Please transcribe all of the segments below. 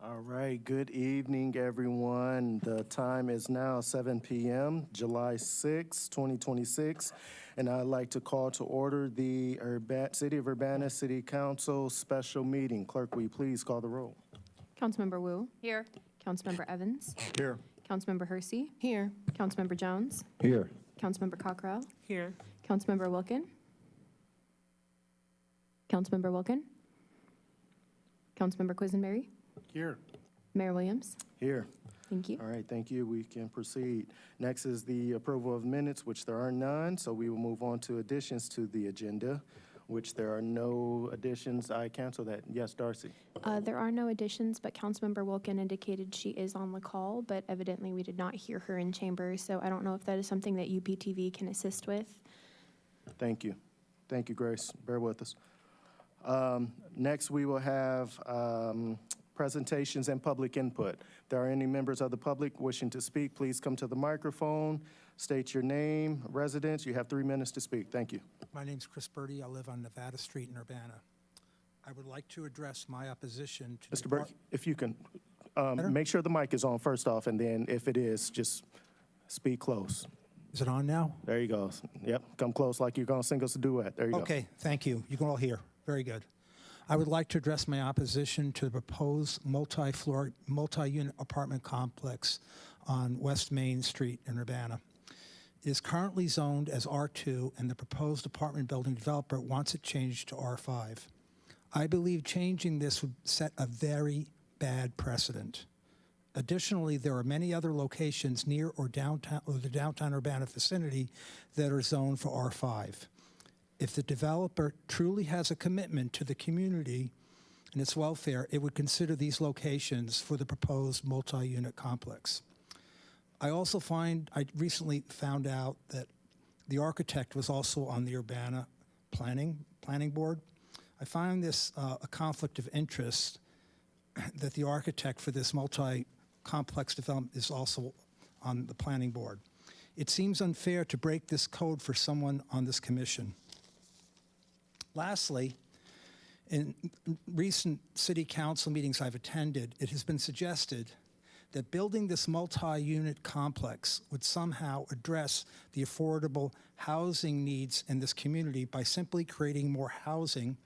All right, good evening, everyone. The time is now 7 p.m., July 6, 2026, and I'd like to call to order the City of Urbana City Council special meeting. Clerk, will you please call the roll? Councilmember Wu. Here. Councilmember Evans. Here. Councilmember Hersey. Here. Councilmember Jones. Here. Councilmember Cockrell. Here. Councilmember Wilkin. Councilmember Wilkin. Councilmember Quisenberry. Here. Mayor Williams. Here. Thank you. All right, thank you. We can proceed. Next is the approval of minutes, which there are none, so we will move on to additions to the agenda, which there are no additions. I cancel that. Yes, Darcy. There are no additions, but Councilmember Wilkin indicated she is on the call, but evidently we did not hear her in chamber, so I don't know if that is something that UPTV can assist with. Thank you. Thank you, Grace. Bear with us. Next, we will have presentations and public input. If there are any members of the public wishing to speak, please come to the microphone, state your name, residence. You have 3 minutes to speak. Thank you. My name's Chris Birdie. I live on Nevada Street in Urbana. I would like to address my opposition to Mr. Burke, if you can, make sure the mic is on first off, and then if it is, just speak close. Is it on now? There you go. Yep, come close like you're going to sing us a duet. There you go. Okay, thank you. You can all hear. Very good. I would like to address my opposition to the proposed multi-unit apartment complex on West Main Street in Urbana. It is currently zoned as R2, and the proposed apartment building developer wants it changed to R5. I believe changing this would set a very bad precedent. Additionally, there are many other locations near or the downtown Urbana vicinity that are zoned for R5. If the developer truly has a commitment to the community and its welfare, it would consider these locations for the proposed multi-unit complex. I recently found out that the architect was also on the Urbana planning board. I find this a conflict of interest that the architect for this multi-complex development is also on the planning board. It seems unfair to break this code for someone on this commission. Lastly, in recent city council meetings I've attended, it has been suggested that building this multi-unit complex would somehow address the affordable housing needs in this community by simply creating more housing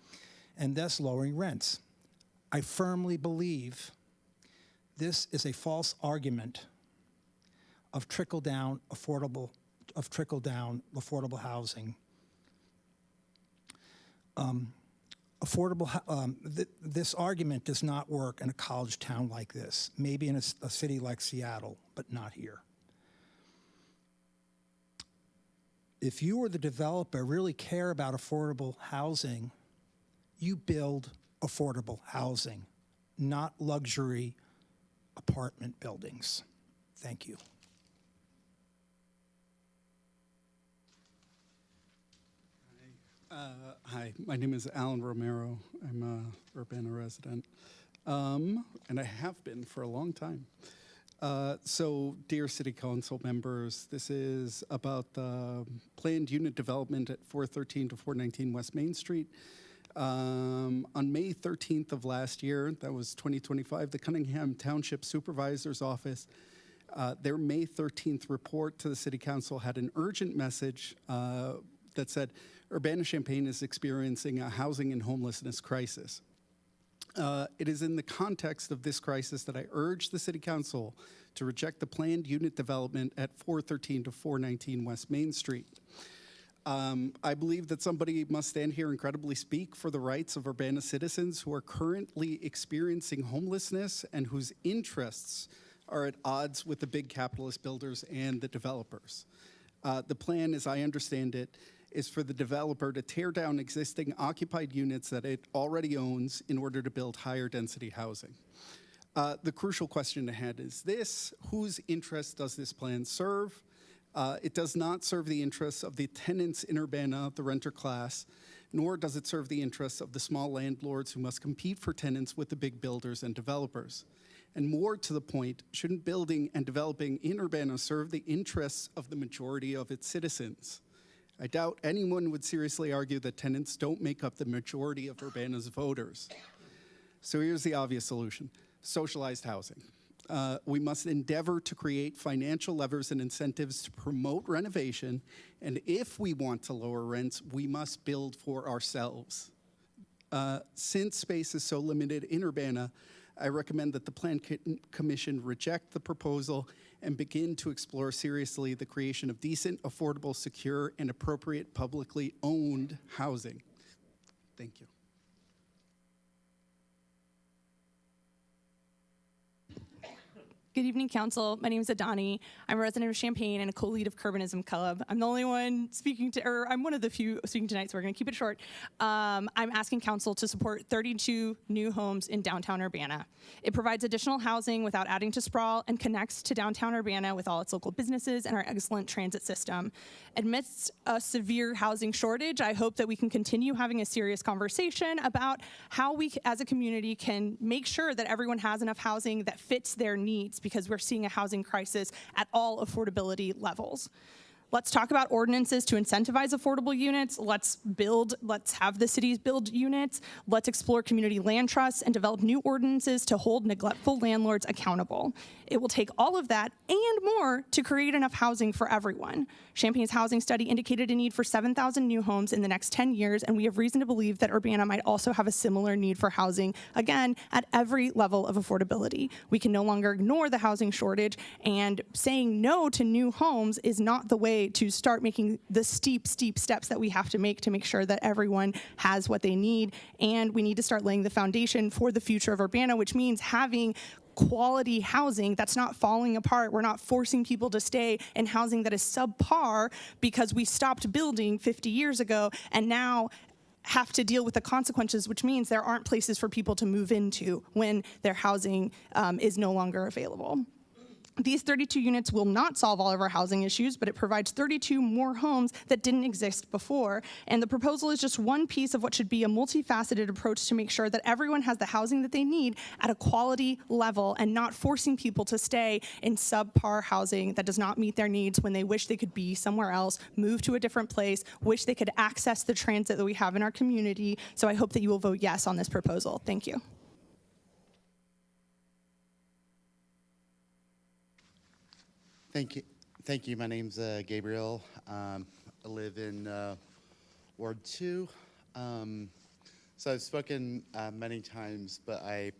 and thus lowering rents. I firmly believe this is a false argument of trickle-down affordable housing. This argument does not work in a college town like this, maybe in a city like Seattle, but not here. If you or the developer really care about affordable housing, you build affordable housing, not luxury apartment buildings. Thank you. Hi, my name is Alan Romero. I'm a Urbana resident, and I have been for a long time. So, dear City Council members, this is about the planned unit development at 413 to 419 West Main Street. On May 13th of last year, that was 2025, the Cunningham Township Supervisor's Office, their May 13th report to the City Council had an urgent message that said, Urbana-Champaign is experiencing a housing and homelessness crisis. It is in the context of this crisis that I urge the City Council to reject the planned unit development at 413 to 419 West Main Street. I believe that somebody must stand here and credibly speak for the rights of Urbana citizens who are currently experiencing homelessness and whose interests are at odds with the big capitalist builders and the developers. The plan, as I understand it, is for the developer to tear down existing occupied units that it already owns in order to build higher density housing. The crucial question ahead is this: whose interests does this plan serve? It does not serve the interests of the tenants in Urbana, the renter class, nor does it serve the interests of the small landlords who must compete for tenants with the big builders and developers. And more to the point, shouldn't building and developing in Urbana serve the interests of the majority of its citizens? I doubt anyone would seriously argue that tenants don't make up the majority of Urbana's voters. So here's the obvious solution: socialized housing. We must endeavor to create financial levers and incentives to promote renovation, and if we want to lower rents, we must build for ourselves. Since space is so limited in Urbana, I recommend that the Plan Commission reject the proposal and begin to explore seriously the creation of decent, affordable, secure, and appropriate publicly owned housing. Thank you. Good evening, Council. My name is Adani. I'm a resident of Champaign and a co-lead of Curbanism Club. I'm the only one speaking I'm one of the few speaking tonight, so we're going to keep it short. I'm asking Council to support 32 new homes in downtown Urbana. It provides additional housing without adding to sprawl and connects to downtown Urbana with all its local businesses and our excellent transit system. Amidst a severe housing shortage, I hope that we can continue having a serious conversation about how we as a community can make sure that everyone has enough housing that fits their needs, because we're seeing a housing crisis at all affordability levels. Let's talk about ordinances to incentivize affordable units. Let's have the cities build units. Let's explore community land trusts and develop new ordinances to hold neglectful landlords accountable. It will take all of that and more to create enough housing for everyone. Champaign's housing study indicated a need for 7,000 new homes in the next 10 years, and we have reason to believe that Urbana might also have a similar need for housing, again, at every level of affordability. We can no longer ignore the housing shortage, and saying no to new homes is not the way to start making the steep steps that we have to make sure that everyone has what they need. And we need to start laying the foundation for the future of Urbana, which means having quality housing that's not falling apart. We're not forcing people to stay in housing that is subpar because we stopped building 50 years ago and now have to deal with the consequences, which means there aren't places for people to move into when their housing is no longer available. These 32 units will not solve all of our housing issues, but it provides 32 more homes that didn't exist before. And the proposal is just one piece of what should be a multifaceted approach to make sure that everyone has the housing that they need at a quality level and not forcing people to stay in subpar housing that does not meet their needs when they wish they could be somewhere else, move to a different place, wish they could access the transit that we have in our community. So I hope that you will vote yes on this proposal. Thank you. Thank you. My name's Gabriel. I live in Ward 2. So I've spoken many times, but I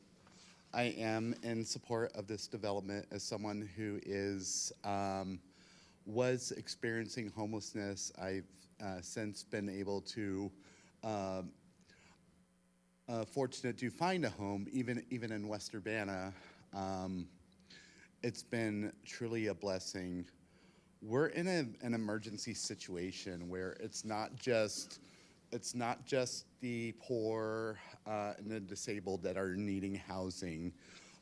am in support of this development as someone who was experiencing homelessness. I've since been able to fortunate to find a home, even in West Urbana. It's been truly a blessing. We're in an emergency situation where it's not just the poor and the disabled that are needing housing.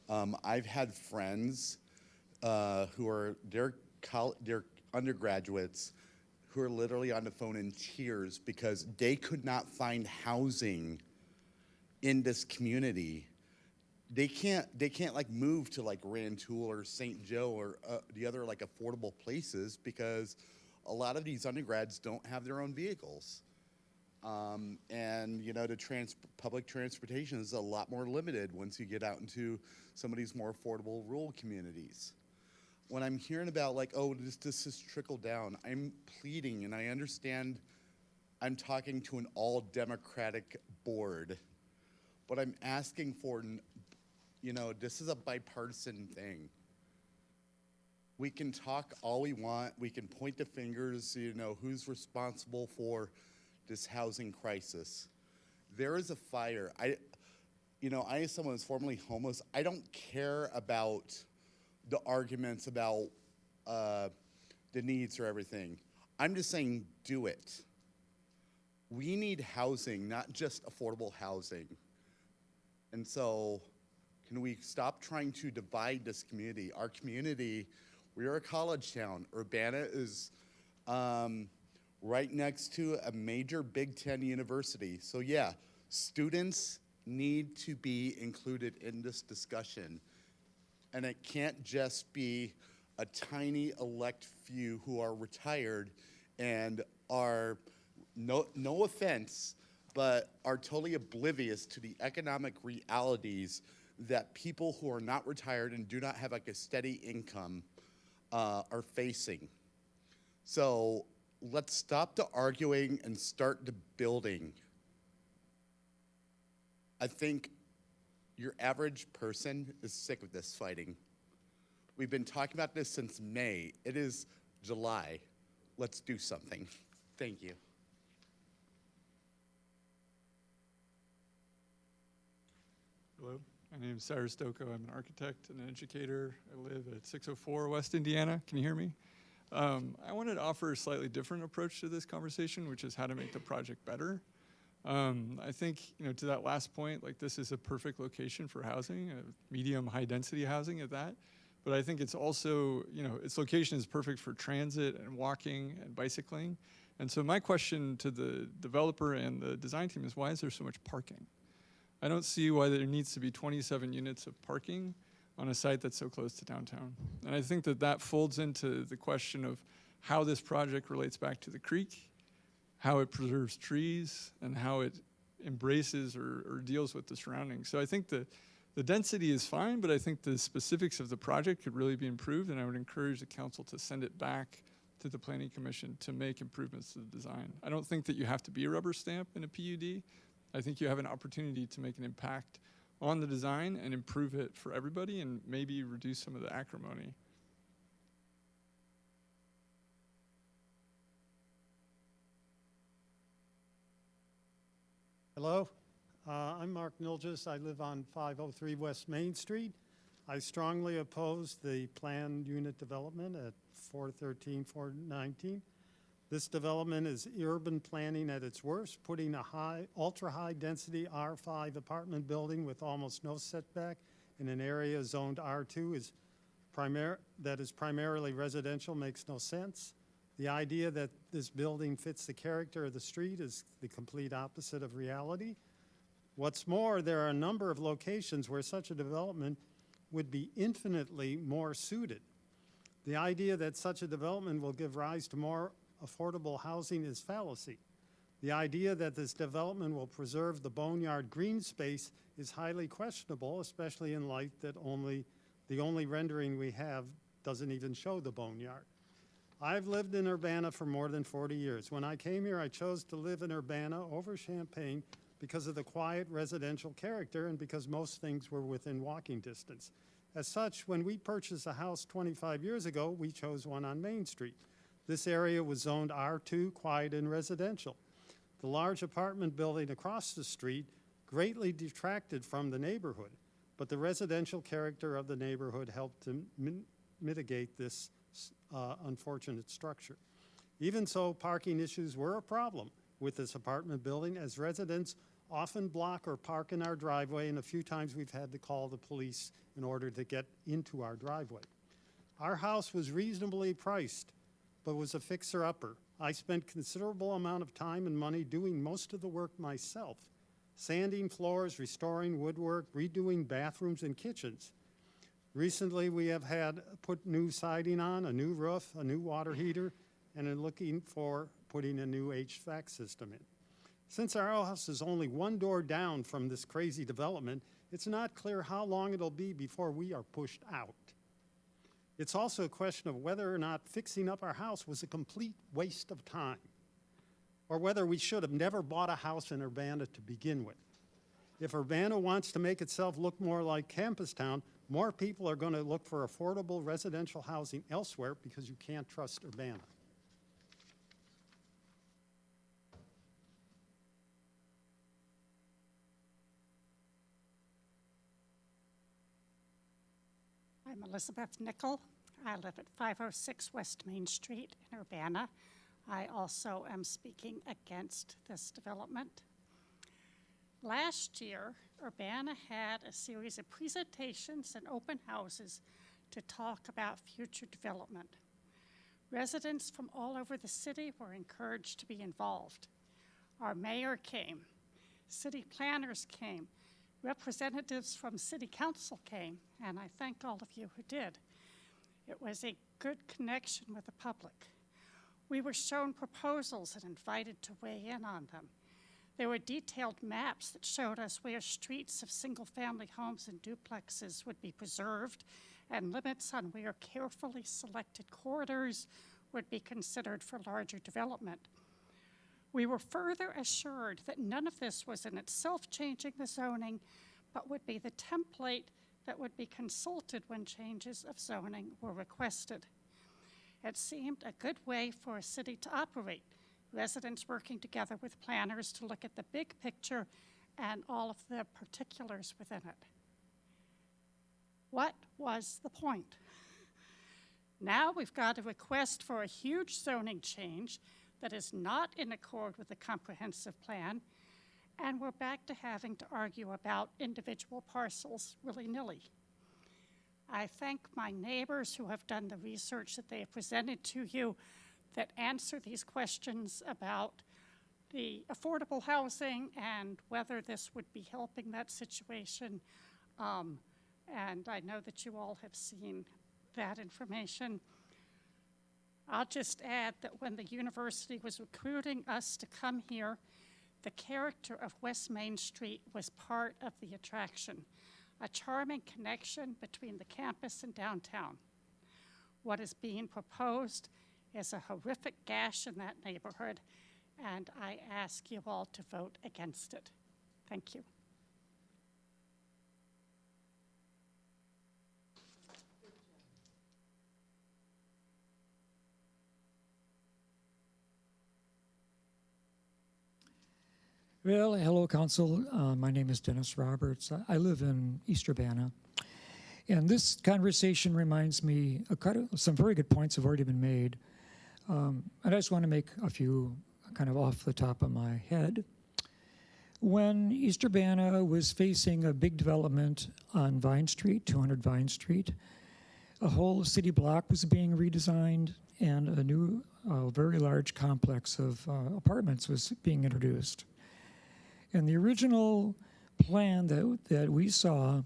I've had friends who are they're undergraduates who are literally on the phone in tears because they could not find housing in this community. They can't like move to like Rantoul or St. Joe or the other like affordable places because a lot of these undergrads don't have their own vehicles. And you know, public transportation is a lot more limited once you get out into some of these more affordable rural communities. When I'm hearing about like, oh, this is trickle down, I'm pleading, and I understand I'm talking to an all Democratic board, but I'm asking for, you know, this is a bipartisan thing. We can talk all we want. We can point the fingers, you know, who's responsible for this housing crisis. There is a fire. As someone who's formerly homeless, I don't care about the arguments about the needs or everything. I'm just saying, do it. We need housing, not just affordable housing. And so, can we stop trying to divide this community? Our community, we are a college town. Urbana is right next to a major Big Ten university. So yeah, students need to be included in this discussion. And it can't just be a tiny elect few who are retired and are, no offense, but are totally oblivious to the economic realities that people who are not retired and do not have like a steady income are facing. So let's stop the arguing and start the building. I think your average person is sick of this fighting. We've been talking about this since May. It is July. Let's do something. Thank you. Hello, my name is Cyrus Stoko. I'm an architect and an educator. I live at 604 West Indiana. Can you hear me? I wanted to offer a slightly different approach to this conversation, which is how to make the project better. I think, to that last point, like this is a perfect location for housing, medium high density housing at that. But I think it's also, its location is perfect for transit and walking and bicycling. And so my question to the developer and the design team is, why is there so much parking? I don't see why there needs to be 27 units of parking on a site that's so close to downtown. And I think that that folds into the question of how this project relates back to the creek, how it preserves trees, and how it embraces or deals with the surroundings. So I think the density is fine, but I think the specifics of the project could really be improved, and I would encourage the council to send it back to the Planning Commission to make improvements to the design. I don't think that you have to be a rubber stamp in a PUD. I think you have an opportunity to make an impact on the design and improve it for everybody and maybe reduce some of the acrimony. Hello, I'm Mark Nilges. I live on 503 West Main Street. I strongly oppose the planned unit development at 413, 419. This development is urban planning at its worst, putting a ultra-high density R5 apartment building with almost no setback in an area zoned R2 that is primarily residential makes no sense. The idea that this building fits the character of the street is the complete opposite of reality. What's more, there are a number of locations where such a development would be infinitely more suited. The idea that such a development will give rise to more affordable housing is fallacy. The idea that this development will preserve the boneyard green space is highly questionable, especially in light that the only rendering we have doesn't even show the boneyard. I've lived in Urbana for more than 40 years. When I came here, I chose to live in Urbana over Champaign because of the quiet residential character and because most things were within walking distance. As such, when we purchased a house 25 years ago, we chose one on Main Street. This area was zoned R2, quiet and residential. The large apartment building across the street greatly detracted from the neighborhood, but the residential character of the neighborhood helped to mitigate this unfortunate structure. Even so, parking issues were a problem with this apartment building, as residents often block or park in our driveway, and a few times we've had to call the police in order to get into our driveway. Our house was reasonably priced, but was a fixer-upper. I spent considerable amount of time and money doing most of the work myself, sanding floors, restoring woodwork, redoing bathrooms and kitchens. Recently, we have had put new siding on, a new roof, a new water heater, and are looking for putting a new HVAC system in. Since our house is only one door down from this crazy development, it's not clear how long it'll be before we are pushed out. It's also a question of whether or not fixing up our house was a complete waste of time, or whether we should have never bought a house in Urbana to begin with. If Urbana wants to make itself look more like Campustown, more people are going to look for affordable residential housing elsewhere because you can't trust Urbana. I'm Elizabeth Nickel. I live at 506 West Main Street in Urbana. I also am speaking against this development. Last year, Urbana had a series of presentations and open houses to talk about future development. Residents from all over the city were encouraged to be involved. Our mayor came, city planners came, representatives from city council came, and I thank all of you who did. It was a good connection with the public. We were shown proposals and invited to weigh in on them. There were detailed maps that showed us where streets of single-family homes and duplexes would be preserved, and limits on where carefully selected corridors would be considered for larger development. We were further assured that none of this was in itself changing the zoning, but would be the template that would be consulted when changes of zoning were requested. It seemed a good way for a city to operate, residents working together with planners to look at the big picture and all of the particulars within it. What was the point? Now we've got a request for a huge zoning change that is not in accord with the comprehensive plan, and we're back to having to argue about individual parcels willy-nilly. I thank my neighbors who have done the research that they have presented to you that answer these questions about the affordable housing and whether this would be helping that situation. And I know that you all have seen that information. I'll just add that when the university was recruiting us to come here, the character of West Main Street was part of the attraction, a charming connection between the campus and downtown. What is being proposed is a horrific gash in that neighborhood, and I ask you all to vote against it. Thank you. Well, hello, Council. My name is Dennis Roberts. I live in East Urbana. And this conversation reminds me of some very good points have already been made. And I just want to make a few kind of off the top of my head. When East Urbana was facing a big development on Vine Street, 200 Vine Street, a whole city block was being redesigned and a new, very large complex of apartments was being introduced. And the original plan that we saw,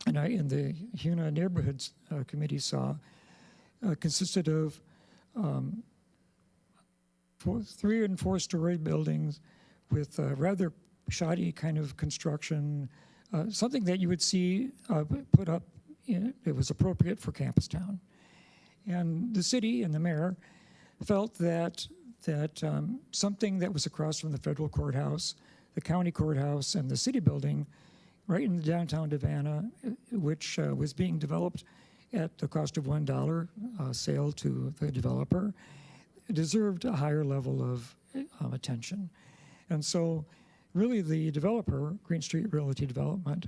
and in the HUNA Neighborhoods Committee saw, consisted of 3 and 4 story buildings with rather shoddy kind of construction, something that you would see put up, it was appropriate for Campus Town. And the city and the mayor felt that something that was across from the federal courthouse, the county courthouse, and the city building right in downtown Urbana, which was being developed at the cost of $1 sale to the developer, deserved a higher level of attention. And so really the developer, Green Street Realty Development,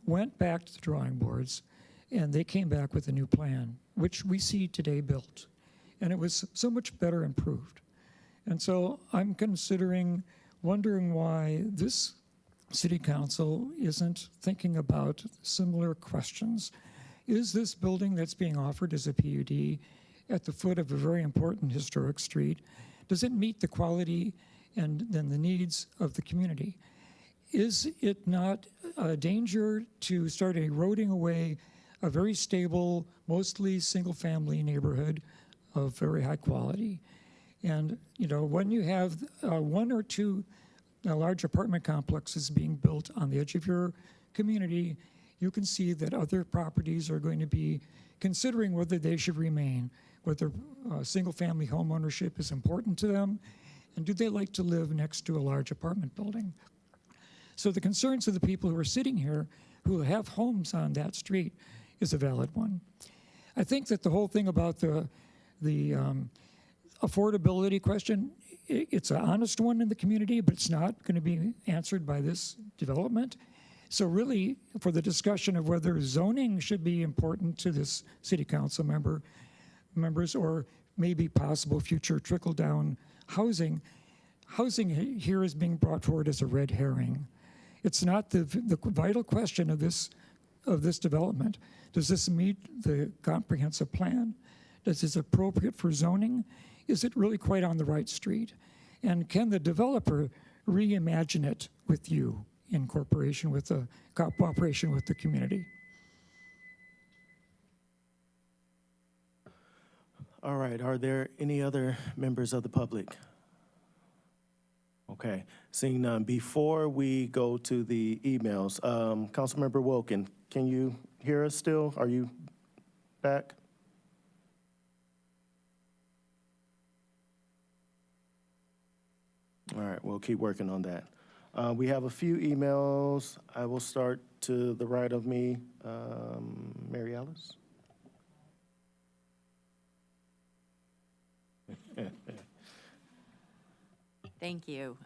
went back to the drawing boards and they came back with a new plan, which we see today built. And it was so much better improved. And so I'm wondering why this city council isn't thinking about similar questions. Is this building that's being offered as a PUD at the foot of a very important historic street, does it meet the quality and then the needs of the community? Is it not a danger to start eroding away a very stable, mostly single-family neighborhood of very high quality? And, you know, when you have 1 or 2 large apartment complexes being built on the edge of your community, you can see that other properties are going to be considering whether they should remain, whether single-family home ownership is important to them, and do they like to live next to a large apartment building? So the concerns of the people who are sitting here who have homes on that street is a valid one. I think that the whole thing about the affordability question, it's an honest one in the community, but it's not going to be answered by this development. So really, for the discussion of whether zoning should be important to this city council members or maybe possible future trickle-down housing here is being brought forward as a red herring. It's not the vital question of this development. Does this meet the comprehensive plan? Is this appropriate for zoning? Is it really quite on the right street? And can the developer reimagine it with you in cooperation with the community? All right, are there any other members of the public? Okay, seeing none. Before we go to the emails, Councilmember Wilkin, can you hear us still? Are you back? All right, we'll keep working on that. We have a few emails. I will start to the right of me. Mary Alice? Thank you.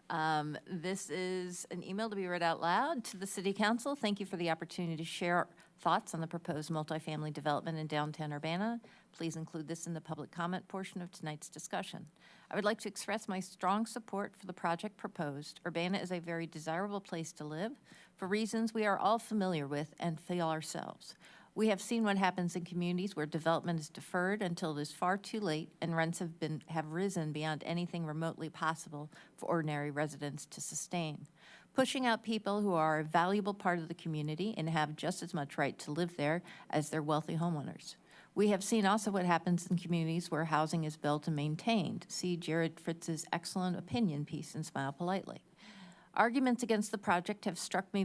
This is an email to be read out loud to the City Council. Thank you for the opportunity to share thoughts on the proposed multifamily development in downtown Urbana. Please include this in the public comment portion of tonight's discussion. I would like to express my strong support for the project proposed. Urbana is a very desirable place to live for reasons we are all familiar with and feel ourselves. We have seen what happens in communities where development is deferred until it is far too late and rents have risen beyond anything remotely possible for ordinary residents to sustain, pushing out people who are a valuable part of the community and have just as much right to live there as their wealthy homeowners. We have seen also what happens in communities where housing is built and maintained. See Jared Fritz's excellent opinion piece in Smile Politely. Arguments against the project have struck me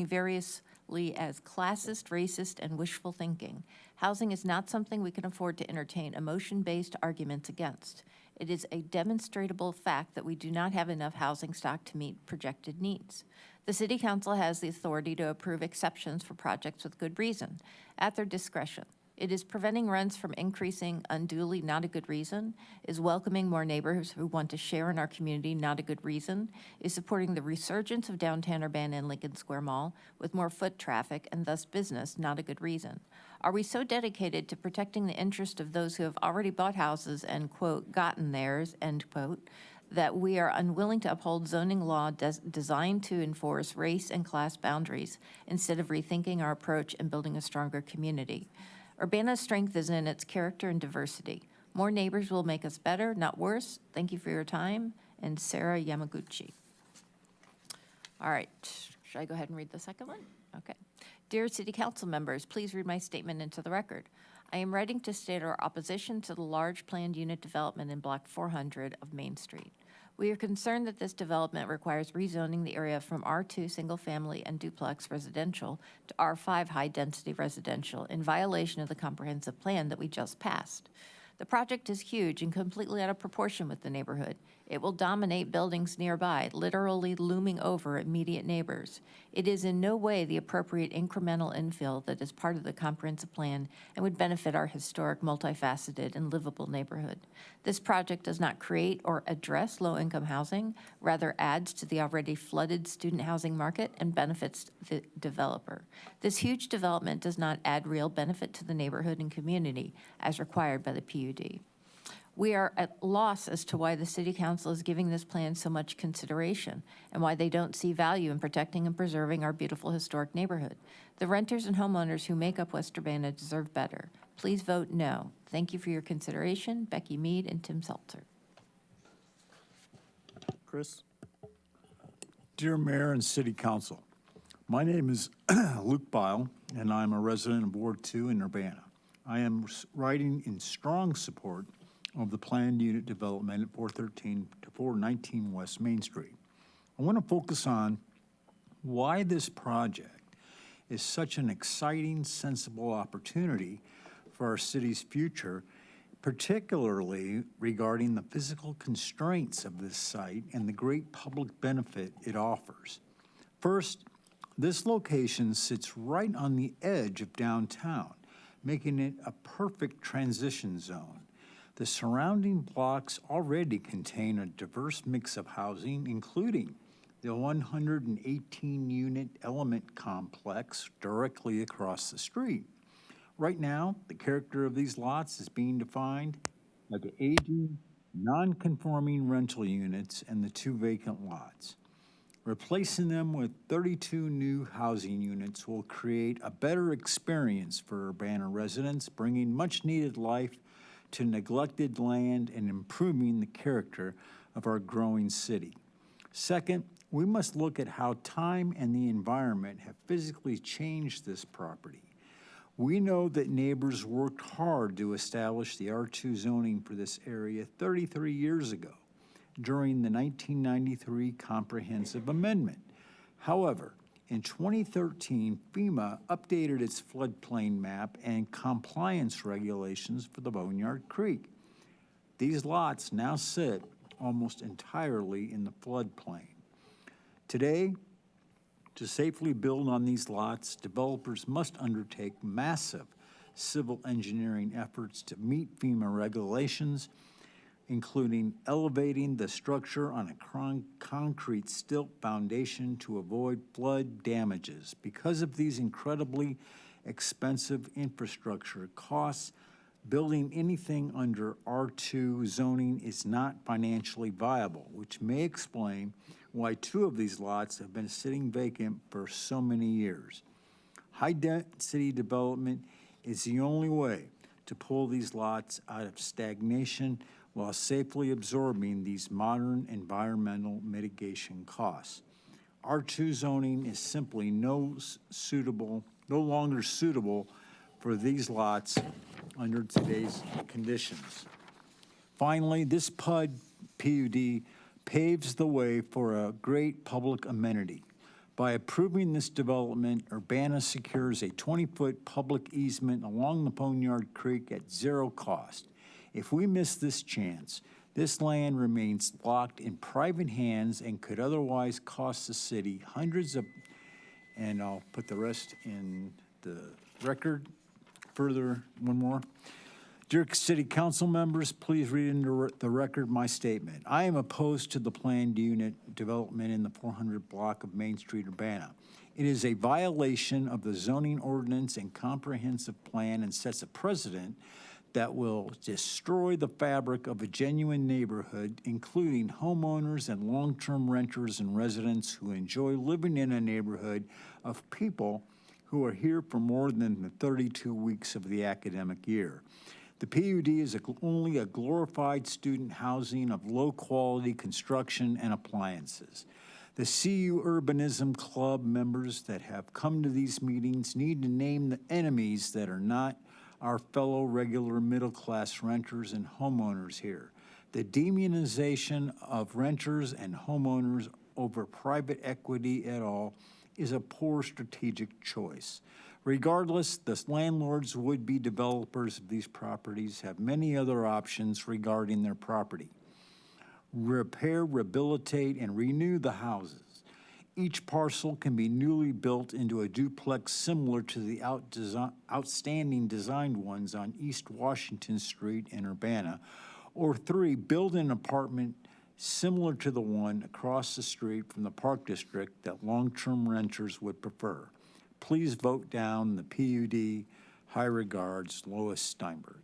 variously as classist, racist, and wishful thinking. Housing is not something we can afford to entertain emotion-based arguments against. It is a demonstrable fact that we do not have enough housing stock to meet projected needs. The City Council has the authority to approve exceptions for projects with good reason, at their discretion. It is preventing rents from increasing unduly not a good reason? Is welcoming more neighbors who want to share in our community not a good reason? Is supporting the resurgence of downtown Urbana and Lincoln Square Mall with more foot traffic and thus business not a good reason? Are we so dedicated to protecting the interest of those who have already bought houses and, quote, gotten theirs, end quote, that we are unwilling to uphold zoning law designed to enforce race and class boundaries instead of rethinking our approach and building a stronger community? Urbana's strength is in its character and diversity. More neighbors will make us better, not worse. Thank you for your time. And Sarah Yamaguchi. All right, should I go ahead and read the second one? Okay. Dear City Council members, please read my statement into the record. I am writing to state our opposition to the large planned unit development in Block 400 of Main Street. We are concerned that this development requires rezoning the area from R2 single-family and duplex residential to R5 high-density residential in violation of the comprehensive plan that we just passed. The project is huge and completely out of proportion with the neighborhood. It will dominate buildings nearby, literally looming over immediate neighbors. It is in no way the appropriate incremental infill that is part of the comprehensive plan and would benefit our historic, multifaceted, and livable neighborhood. This project does not create or address low-income housing, rather adds to the already flooded student housing market and benefits the developer. This huge development does not add real benefit to the neighborhood and community as required by the PUD. We are at loss as to why the City Council is giving this plan so much consideration and why they don't see value in protecting and preserving our beautiful historic neighborhood. The renters and homeowners who make up West Urbana deserve better. Please vote no. Thank you for your consideration. Becky Mead and Tim Seltzer. Chris? Dear Mayor and City Council, my name is Luke Bile, and I'm a resident of Ward 2 in Urbana. I am writing in strong support of the planned unit development at 413 to 419 West Main Street. I want to focus on why this project is such an exciting, sensible opportunity for our city's future, particularly regarding the physical constraints of this site and the great public benefit it offers. First, this location sits right on the edge of downtown, making it a perfect transition zone. The surrounding blocks already contain a diverse mix of housing, including the 118-unit Element complex directly across the street. Right now, the character of these lots is being defined by the aging, non-conforming rental units and the 2 vacant lots. Replacing them with 32 new housing units will create a better experience for Urbana residents, bringing much-needed life to neglected land and improving the character of our growing city. Second, we must look at how time and the environment have physically changed this property. We know that neighbors worked hard to establish the R2 zoning for this area 33 years ago. during the 1993 Comprehensive Amendment. However, in 2013, FEMA updated its floodplain map and compliance regulations for the Boneyard Creek. These lots now sit almost entirely in the floodplain. Today, to safely build on these lots, developers must undertake massive civil engineering efforts to meet FEMA regulations, including elevating the structure on a concrete stilt foundation to avoid flood damages. Because of these incredibly expensive infrastructure costs, building anything under R2 zoning is not financially viable, which may explain why 2 of these lots have been sitting vacant for so many years. High-density development is the only way to pull these lots out of stagnation while safely absorbing these modern environmental mitigation costs. R2 zoning is simply no longer suitable for these lots under today's conditions. Finally, this PUD paves the way for a great public amenity. By approving this development, Urbana secures a 20-foot public easement along the Boneyard Creek at 0 cost. If we miss this chance, this land remains locked in private hands and could otherwise cost the city hundreds of, and I'll put the rest in the record. Further, one more. Dear City Council members, please read into the record my statement. I am opposed to the planned unit development in the 400 block of Main Street, Urbana. It is a violation of the zoning ordinance and comprehensive plan and sets a precedent that will destroy the fabric of a genuine neighborhood, including homeowners and long-term renters and residents who enjoy living in a neighborhood of people who are here for more than the 32 weeks of the academic year. The PUD is only a glorified student housing of low-quality construction and appliances. The CU Urbanism Club members that have come to these meetings need to name the enemies that are not our fellow regular middle-class renters and homeowners here. The demonization of renters and homeowners over private equity et al. Is a poor strategic choice. Regardless, the landlords, would-be developers of these properties have many other options regarding their property. Repair, rehabilitate, and renew the houses. Each parcel can be newly built into a duplex similar to the outstanding designed ones on East Washington Street in Urbana, or 3, build an apartment similar to the one across the street from the Park District that long-term renters would prefer. Please vote down the PUD. High regards, Lois Steinberg.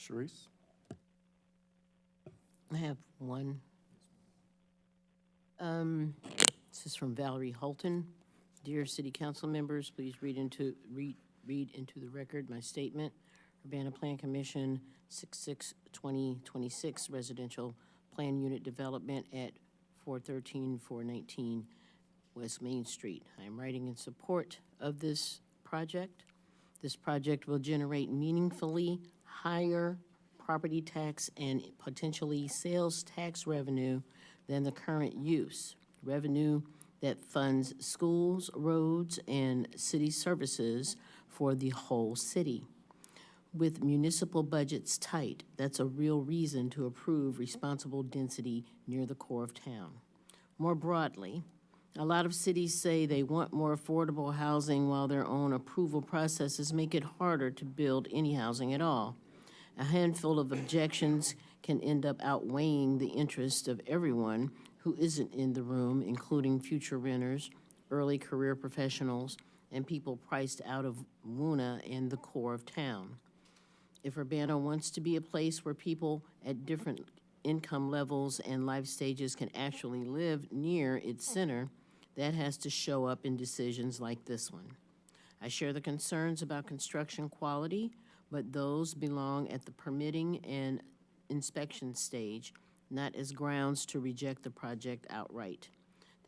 Sharice? I have one. This is from Valerie Holton. Dear City Council members, please read into the record my statement. Urbana Plan Commission 6/6/2026 residential plan unit development at 413-419 West Main Street. I am writing in support of this project. This project will generate meaningfully higher property tax and potentially sales tax revenue than the current use. Revenue that funds schools, roads, and city services for the whole city. With municipal budgets tight, that's a real reason to approve responsible density near the core of town. More broadly, a lot of cities say they want more affordable housing while their own approval processes make it harder to build any housing at all. A handful of objections can end up outweighing the interest of everyone who isn't in the room, including future renters, early career professionals, and people priced out of WUNA and the core of town. If Urbana wants to be a place where people at different income levels and life stages can actually live near its center, that has to show up in decisions like this one. I share the concerns about construction quality, but those belong at the permitting and inspection stage, not as grounds to reject the project outright.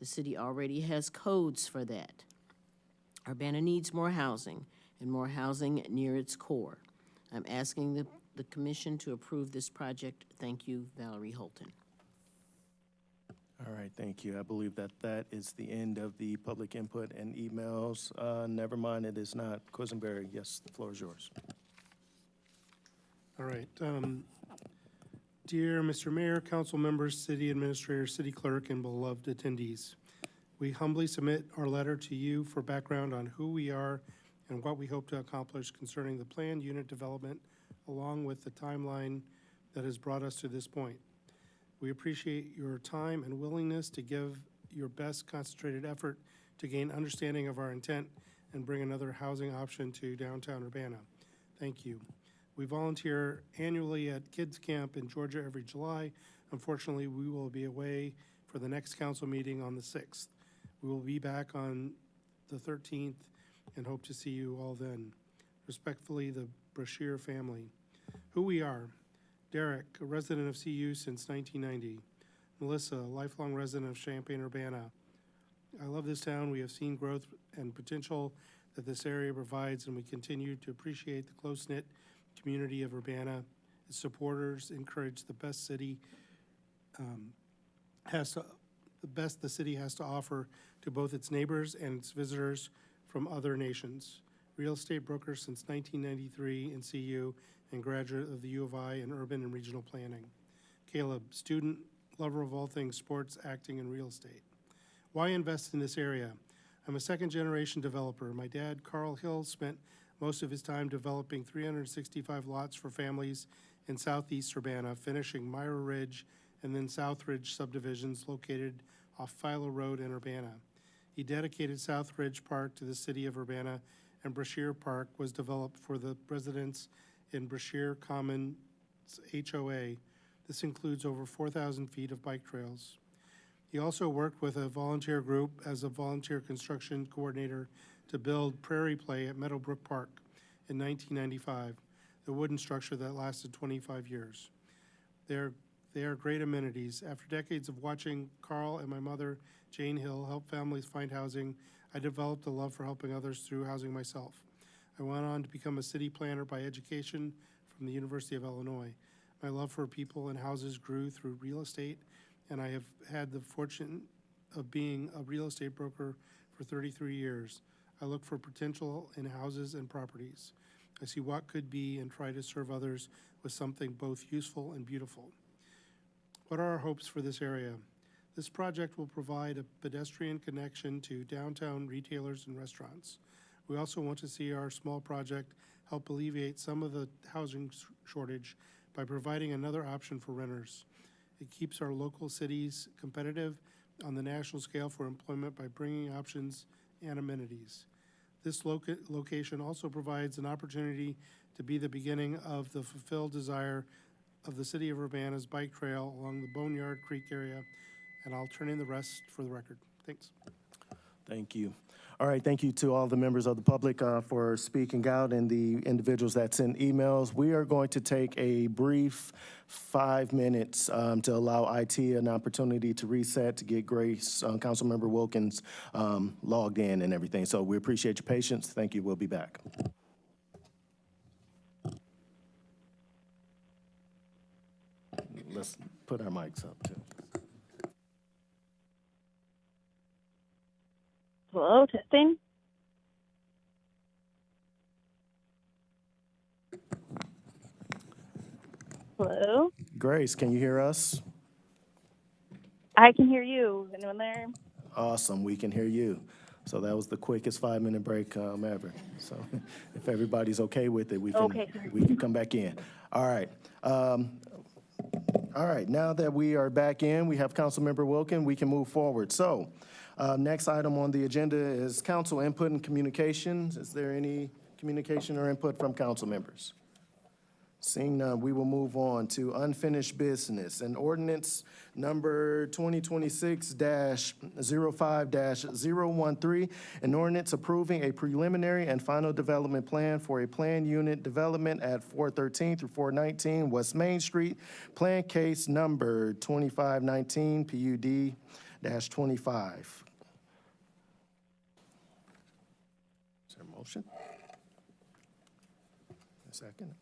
The city already has codes for that. Urbana needs more housing, and more housing near its core. I'm asking the the commission to approve this project. Thank you, Valerie Holton. All right, thank you. I believe that that is the end of the public input and emails. Never mind, it is not. Quisenberry, yes, the floor is yours. All right. Dear Mr. Mayor, council members, city administrator, city clerk, and beloved attendees, we humbly submit our letter to you for background on who we are and what we hope to accomplish concerning the planned unit development, along with the timeline that has brought us to this point. We appreciate your time and willingness to give your best concentrated effort to gain understanding of our intent and bring another housing option to downtown Urbana. Thank you. We volunteer annually at Kids Camp in Georgia every July. Unfortunately, we will be away for the next council meeting on the 6th. We will be back on the 13th and hope to see you all then. Respectfully, the Brashear family. Who we are. Derek, a resident of CU since 1990. Melissa, a lifelong resident of Champaign-Urbana. I love this town. We have seen growth and potential that this area provides, and we continue to appreciate the close-knit community of Urbana. Its supporters encourage the best the city has to offer to both its neighbors and its visitors from other nations. Real estate broker since 1993 in CU and graduate of the U of I in urban and regional planning. Caleb, student, lover of all things sports, acting, and real estate. Why invest in this area? I'm a second-generation developer. My dad, Carl Hill, spent most of his time developing 365 lots for families in southeast Urbana, finishing Myra Ridge and then South Ridge subdivisions located off Philo Road in Urbana. He dedicated South Ridge Park to the city of Urbana, and Brashear Park was developed for the residents in Brashear Commons HOA. This includes over 4,000 feet of bike trails. He also worked with a volunteer group as a volunteer construction coordinator to build Prairie Play at Meadowbrook Park in 1995, the wooden structure that lasted 25 years. They are great amenities. After decades of watching Carl and my mother, Jane Hill, help families find housing, I developed a love for helping others through housing myself. I went on to become a city planner by education from the University of Illinois. My love for people and houses grew through real estate, and I have had the fortune of being a real estate broker for 33 years. I look for potential in houses and properties. I see what could be and try to serve others with something both useful and beautiful. What are our hopes for this area? This project will provide a pedestrian connection to downtown retailers and restaurants. We also want to see our small project help alleviate some of the housing shortage by providing another option for renters. It keeps our local cities competitive on the national scale for employment by bringing options and amenities. This location also provides an opportunity to be the beginning of the fulfilled desire of the city of Urbana's bike trail along the Boneyard Creek area, and I'll turn in the rest for the record. Thanks. Thank you. All right, thank you to all the members of the public for speaking out and the individuals that sent emails. We are going to take a brief 5 minutes to allow IT an opportunity to reset, to get Grace, Councilmember Wilkins logged in and everything. So we appreciate your patience. Thank you. We'll be back. Let's put our mics up too. Hello, testing. Hello? Grace, can you hear us? I can hear you. Anyone there? Awesome, we can hear you. So that was the quickest 5-minute break ever. So if everybody's okay with it, we can come back in. All right. All right, now that we are back in, we have Councilmember Wilkin, we can move forward. So next item on the agenda is council input and communications. Is there any communication or input from council members? Seeing none, we will move on to unfinished business. An ordinance number 2026-05-013, an ordinance approving a preliminary and final development plan for a planned unit development at 413 through 419 West Main Street, plan case number 2519 PUD-25. Is there a motion? A second?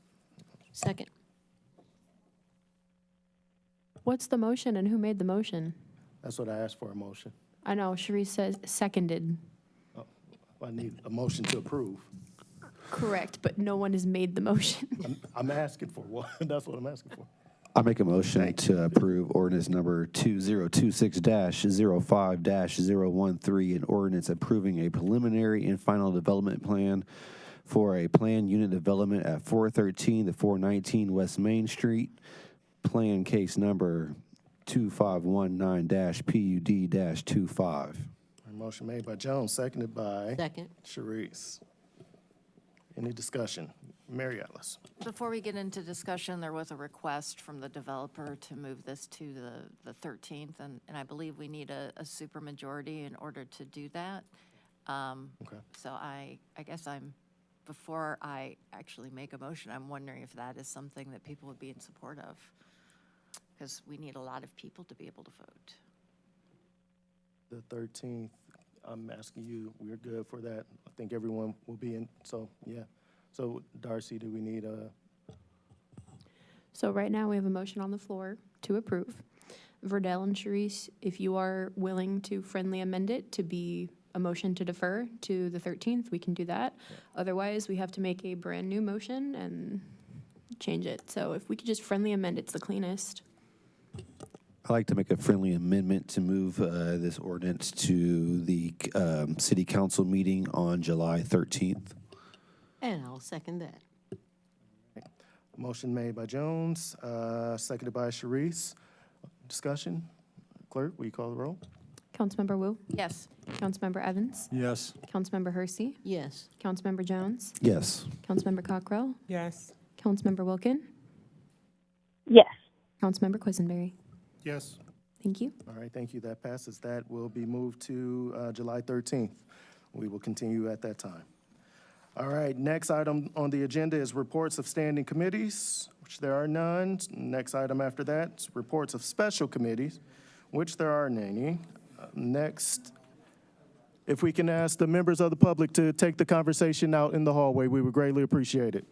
Second. What's the motion and who made the motion? That's what I asked for, a motion. I know, Sharice says seconded. I need a motion to approve. Correct, but no one has made the motion. I'm asking for one. That's what I'm asking for. I make a motion to approve ordinance number 2026-05-013, an ordinance approving a preliminary and final development plan for a planned unit development at 413 to 419 West Main Street, plan case number 2519-PUD-25. Motion made by Jones, seconded by Second. Sharice. Any discussion? Mary Alice. Before we get into discussion, there was a request from the developer to move this to the 13th, and I believe we need a supermajority in order to do that. Okay. So I guess before I actually make a motion, I'm wondering if that is something that people would be in support of, because we need a lot of people to be able to vote. The 13th, I'm asking you, we're good for that. I think everyone will be in, so, yeah. So, Darcy, do we need a, So right now, we have a motion on the floor to approve. Verdell and Sharice, if you are willing to friendly amend it to be a motion to defer to the 13th, we can do that. Otherwise, we have to make a brand-new motion and change it. So if we could just friendly amend, it's the cleanest. I'd like to make a friendly amendment to move this ordinance to the city council meeting on July 13th. And I'll second that. motion made by Jones, seconded by Sharice. Discussion? Clerk, will you call the roll? Councilmember Wu? Yes. Councilmember Evans? Yes. Councilmember Hersey? Yes. Councilmember Jones? Yes. Councilmember Cockrell? Yes. Councilmember Wilkin? Yes. Councilmember Quisenberry? Yes. Thank you. All right, thank you. That passes. That will be moved to July 13th. We will continue at that time. All right, next item on the agenda is reports of standing committees, which there are none. Next item after that is reports of special committees, which there are any. Next, if we can ask the members of the public to take the conversation out in the hallway, we would greatly appreciate it.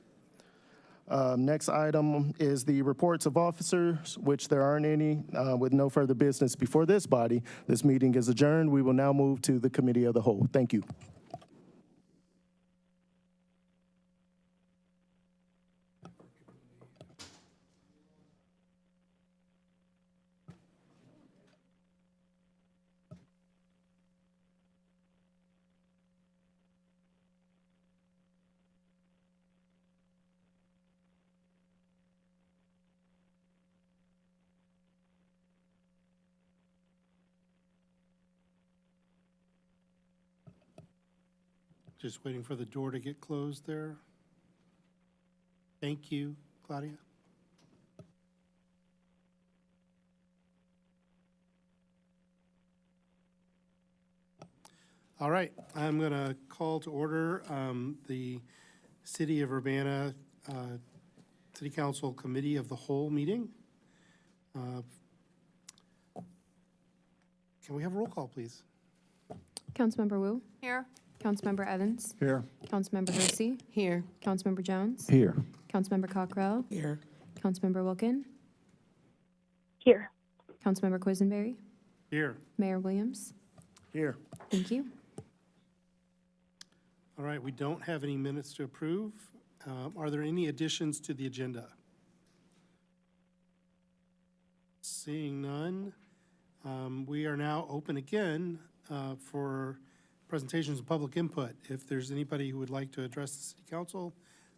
Next item is the reports of officers, which there aren't any. With no further business before this body, this meeting is adjourned. We will now move to the committee of the whole. Thank you. Just waiting for the door to get closed there. Thank you, Claudia. All right, I'm going to call to order the City of Urbana City Council Committee of the Whole meeting. Can we have a roll call, please? Councilmember Wu? Here? Councilmember Evans? Here. Councilmember Hersey? Here. Councilmember Jones? Here. Councilmember Cockrell? Here. Councilmember Wilkin? Here. Councilmember Quisenberry? Here. Mayor Williams? Here. Thank you. All right, we don't have any minutes to approve. Are there any additions to the agenda? Seeing none, we are now open again for presentations and public input. If there's anybody who would like to address the city council,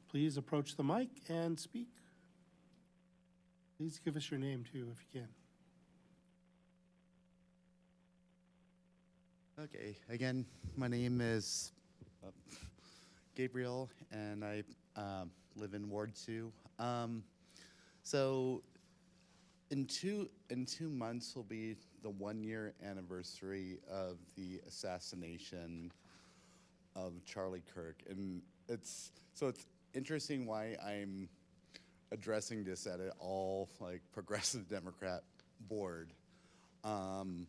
please approach the mic and speak. Please give us your name too, if you can. Okay, again, my name is Gabriel, and I live in Ward 2. So in two months will be the 1-year anniversary of the assassination of Charlie Kirk. And it's interesting why I'm addressing this at an all like progressive Democrat board. I'm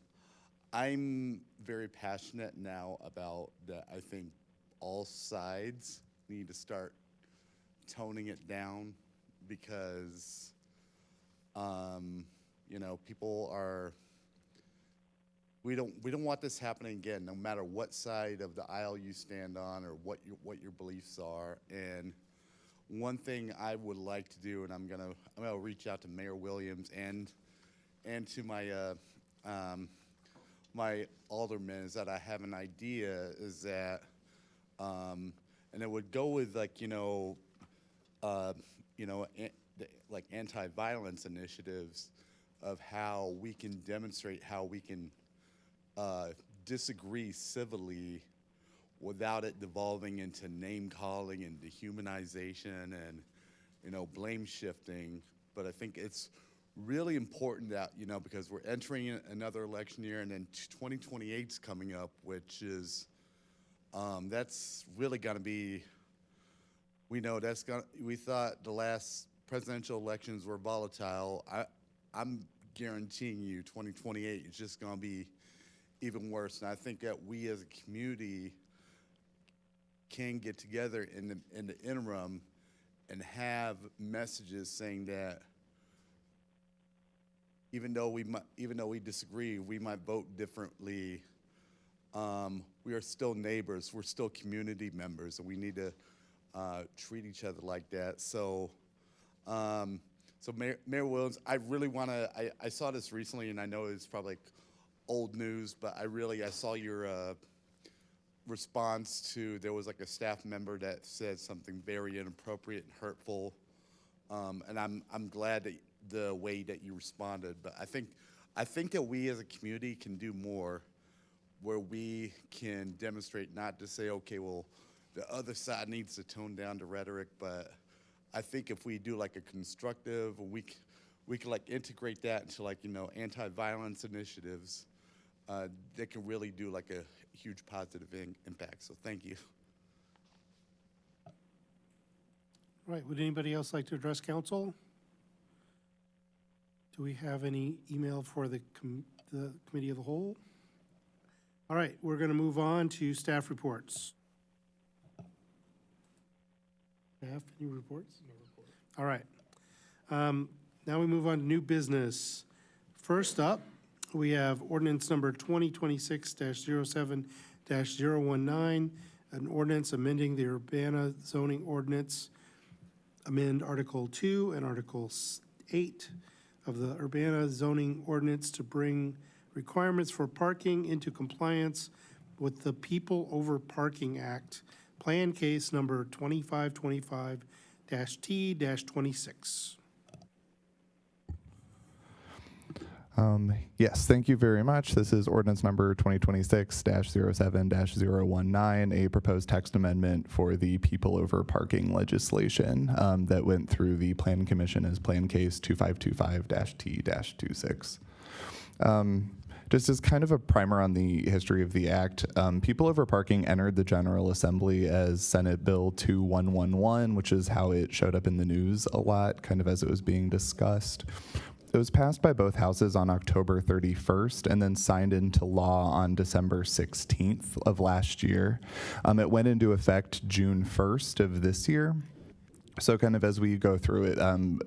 very passionate now about that. I think all sides need to start toning it down because You know, we don't want this happening again, no matter what side of the aisle you stand on or what your beliefs are. And one thing I would like to do, and I'm gonna reach out to Mayor Williams and to my my aldermen, is that I have an idea, is that and it would go with like like anti-violence initiatives of how we can demonstrate how we can disagree civilly without it devolving into name calling and dehumanization and blame shifting. But I think it's really important that because we're entering another election year, and then 2028 is coming up, which is that's really going to be. We know we thought the last presidential elections were volatile. I'm guaranteeing you 2028 is just going to be even worse. And I think that we as a community can get together in the interim and have messages saying that even though we disagree, we might vote differently, we are still neighbors, we're still community members, and we need to treat each other like that. So Mayor Williams, I really want to, I saw this recently, and I know it's probably like old news, but I saw your response to, there was like a staff member that said something very inappropriate and hurtful, and I'm glad that the way that you responded. But I think that we as a community can do more, where we can demonstrate, not to say, okay, well, the other side needs to tone down the rhetoric, but I think if we do like a constructive, we can like integrate that into like anti-violence initiatives, that can really do like a huge positive impact. So thank you. All right, would anybody else like to address council? Do we have any email for the committee of the whole? All right, we're going to move on to staff reports. Staff, any reports? No report. All right. Now we move on to new business. First up, we have ordinance number 2026-07-019, an ordinance amending the Urbana zoning ordinance, amend Article 2 and Article 8 of the Urbana zoning ordinance to bring requirements for parking into compliance with the People Over Parking Act, Plan Case number 2525-T-26. Yes, thank you very much. This is ordinance number 2026-07-019, a proposed text amendment for the People Over Parking legislation that went through the Plan Commission as Plan Case 2525-T-26. Just as kind of a primer on the history of the act, People Over Parking entered the General Assembly as Senate Bill 2111, which is how it showed up in the news a lot, kind of as it was being discussed. It was passed by both houses on October 31st and then signed into law on December 16th of last year. It went into effect June 1st of this year. So kind of as we go through it,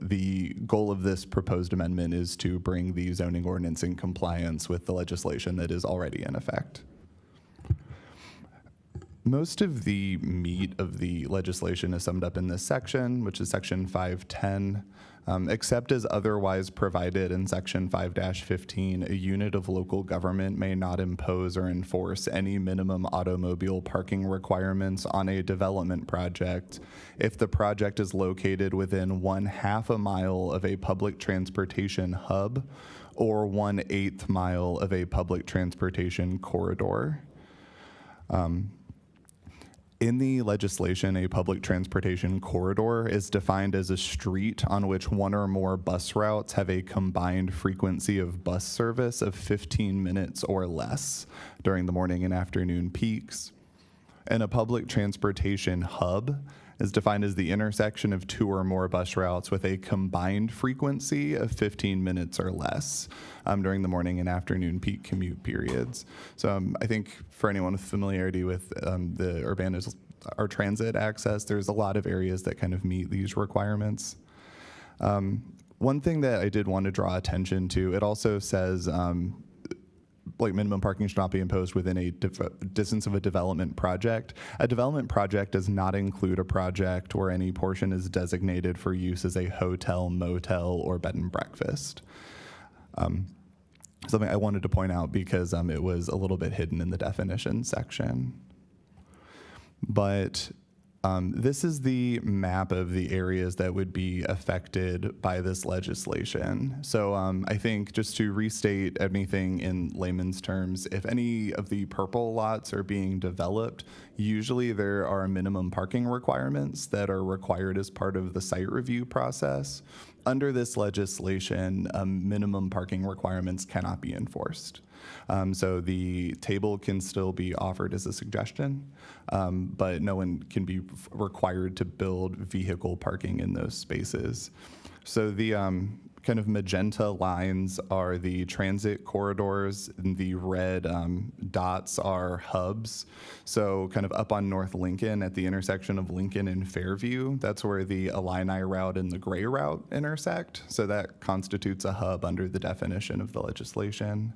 the goal of this proposed amendment is to bring the zoning ordinance in compliance with the legislation that is already in effect. Most of the meat of the legislation is summed up in this section, which is section 510. Except as otherwise provided in section 5-15, a unit of local government may not impose or enforce any minimum automobile parking requirements on a development project if the project is located within 1/2 mile of a public transportation hub or 1/8 mile of a public transportation corridor. In the legislation, a public transportation corridor is defined as a street on which one or more bus routes have a combined frequency of bus service of 15 minutes or less during the morning and afternoon peaks. And a public transportation hub is defined as the intersection of two or more bus routes with a combined frequency of 15 minutes or less during the morning and afternoon peak commute periods. So I think for anyone with familiarity with the Urbana's our transit access, there's a lot of areas that kind of meet these requirements. One thing that I did want to draw attention to, it also says like minimum parking should not be imposed within a distance of a development project. A development project does not include a project where any portion is designated for use as a hotel, motel, or bed and breakfast. Something I wanted to point out because it was a little bit hidden in the definition section. But this is the map of the areas that would be affected by this legislation. So I think just to restate anything in layman's terms, if any of the purple lots are being developed, usually there are minimum parking requirements that are required as part of the site review process. Under this legislation, minimum parking requirements cannot be enforced. So the table can still be offered as a suggestion, but no one can be required to build vehicle parking in those spaces. So the kind of magenta lines are the transit corridors, and the red dots are hubs. So kind of up on North Lincoln at the intersection of Lincoln and Fairview, that's where the Illini route and the Gray route intersect. So that constitutes a hub under the definition of the legislation.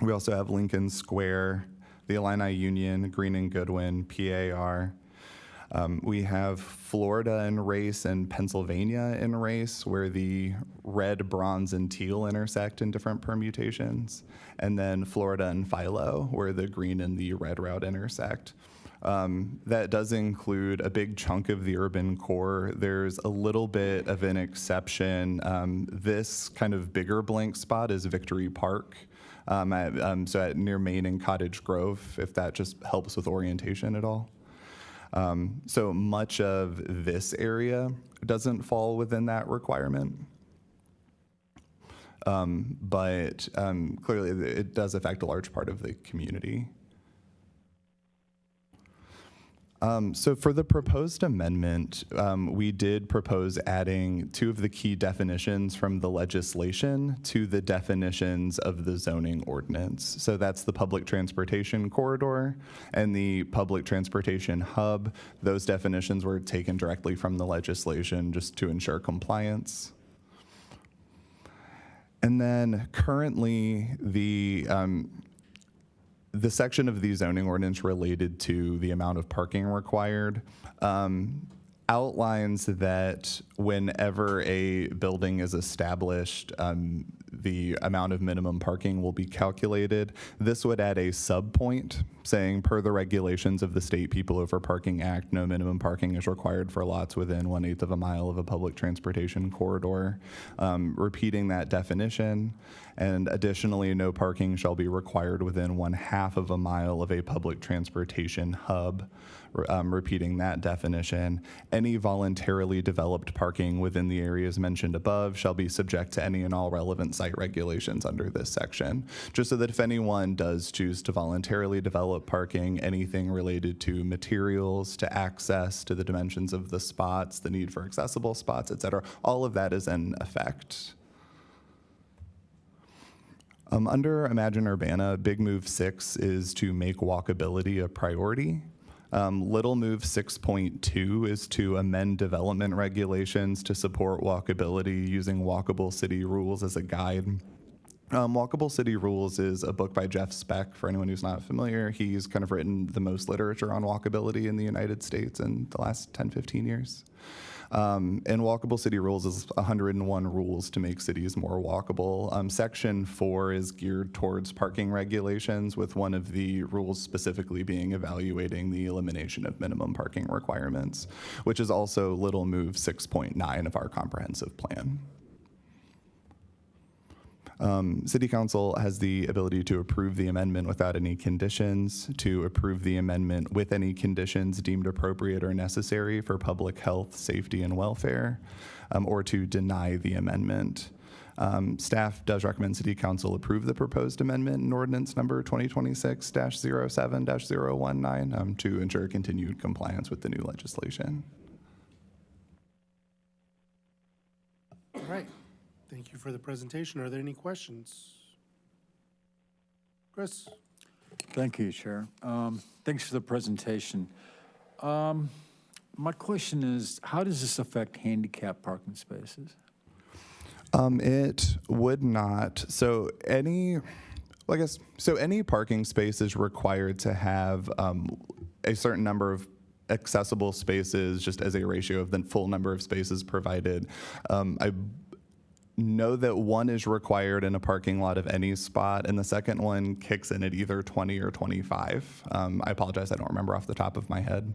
We also have Lincoln Square, the Illini Union, Green and Goodwin, PAR. We have Florida in race and Pennsylvania in race, where the red, bronze, and teal intersect in different permutations. And then Florida and Philo, where the green and the red route intersect. That does include a big chunk of the urban core. There's a little bit of an exception. This kind of bigger blank spot is Victory Park. So at near Main and Cottage Grove, if that just helps with orientation at all. So much of this area doesn't fall within that requirement. But clearly it does affect a large part of the community. So for the proposed amendment, we did propose adding two of the key definitions from the legislation to the definitions of the zoning ordinance. So that's the public transportation corridor and the public transportation hub. Those definitions were taken directly from the legislation just to ensure compliance. And then currently the section of the zoning ordinance related to the amount of parking required outlines that whenever a building is established, the amount of minimum parking will be calculated. This would add a sub-point saying, per the regulations of the State People Over Parking Act, no minimum parking is required for lots within 1/8 of a mile of a public transportation corridor. Repeating that definition, and additionally, no parking shall be required within 1/2 of a mile of a public transportation hub. Repeating that definition, any voluntarily developed parking within the areas mentioned above shall be subject to any and all relevant site regulations under this section. Just so that if anyone does choose to voluntarily develop parking, anything related to materials, to access, to the dimensions of the spots, the need for accessible spots, et cetera, all of that is in effect. Under Imagine Urbana, Big Move 6 is to make walkability a priority. Little Move 6.2 is to amend development regulations to support walkability using Walkable City Rules as a guide. Walkable City Rules is a book by Jeff Speck, for anyone who's not familiar. He's kind of written the most literature on walkability in the United States in the last 10, 15 years. And Walkable City Rules is 101 rules to make cities more walkable. Section 4 is geared towards parking regulations, with one of the rules specifically being evaluating the elimination of minimum parking requirements, which is also Little Move 6.9 of our comprehensive plan. City Council has the ability to approve the amendment without any conditions, to approve the amendment with any conditions deemed appropriate or necessary for public health, safety, and welfare, or to deny the amendment. Staff does recommend City Council approve the proposed amendment in ordinance number 2026-07-019 to ensure continued compliance with the new legislation. All right. Thank you for the presentation. Are there any questions? Chris? Thank you, Chair. Thanks for the presentation. My question is, how does this affect handicap parking spaces? It would not. So any parking space is required to have a certain number of accessible spaces just as a ratio of the full number of spaces provided. I know that one is required in a parking lot of any spot, and the second one kicks in at either 20 or 25. I apologize, I don't remember off the top of my head.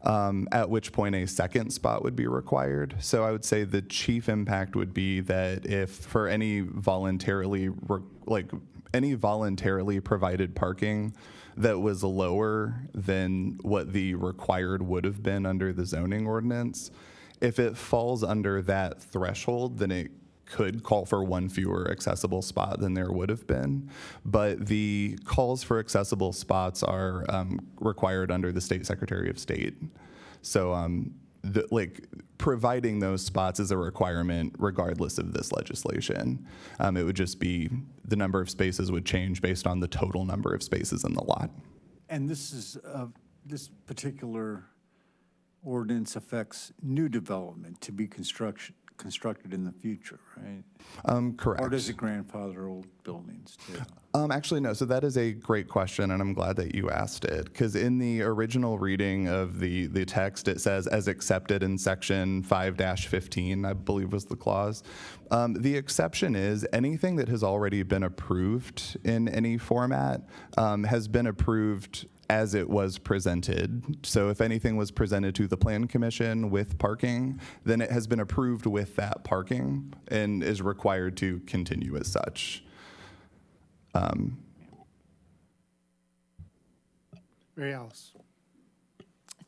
At which point a second spot would be required. So I would say the chief impact would be that if for any voluntarily provided parking that was lower than what the required would have been under the zoning ordinance, if it falls under that threshold, then it could call for one fewer accessible spot than there would have been. But the calls for accessible spots are required under the State Secretary of State. So providing those spots is a requirement regardless of this legislation. It would just be the number of spaces would change based on the total number of spaces in the lot. And this particular ordinance affects new development to be constructed in the future, right? Correct. Or does it grandfather old buildings too? Actually, no. So that is a great question, and I'm glad that you asked it, because in the original reading of the text, it says, as accepted in section 5-15, I believe was the clause. The exception is anything that has already been approved in any format has been approved as it was presented. So if anything was presented to the Plan Commission with parking, then it has been approved with that parking and is required to continue as such. Mary Alice.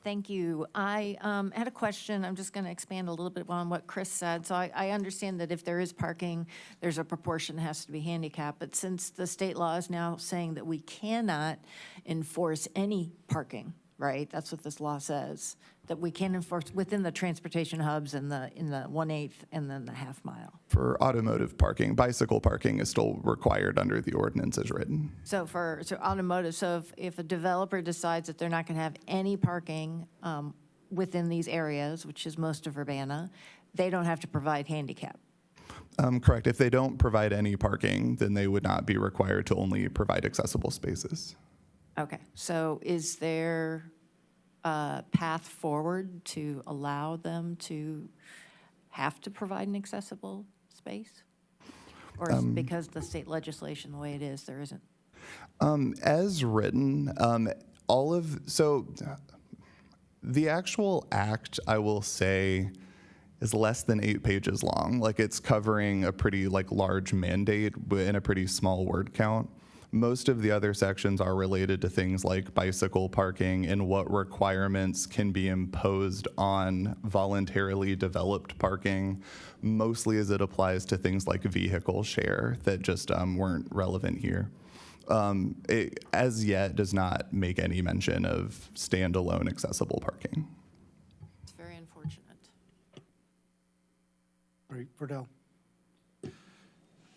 Thank you. I had a question. I'm just going to expand a little bit on what Chris said. So I understand that if there is parking, there's a proportion that has to be handicapped. But since the state law is now saying that we cannot enforce any parking, right? That's what this law says, that we can enforce within the transportation hubs in the 1/8 and then the half mile. For automotive parking, bicycle parking is still required under the ordinance as written. So automotive, so if a developer decides that they're not going to have any parking within these areas, which is most of Urbana, they don't have to provide handicap. Correct. If they don't provide any parking, then they would not be required to only provide accessible spaces. Okay, so is there a path forward to allow them to have to provide an accessible space? Or is it because the state legislation, the way it is, there isn't? As written, the actual act, I will say, is less than 8 pages long. Like, it's covering a pretty large mandate in a pretty small word count. Most of the other sections are related to things like bicycle parking and what requirements can be imposed on voluntarily developed parking, mostly as it applies to things like vehicle share that just weren't relevant here. It, as yet, does not make any mention of standalone accessible parking. It's very unfortunate. Right, Verdell.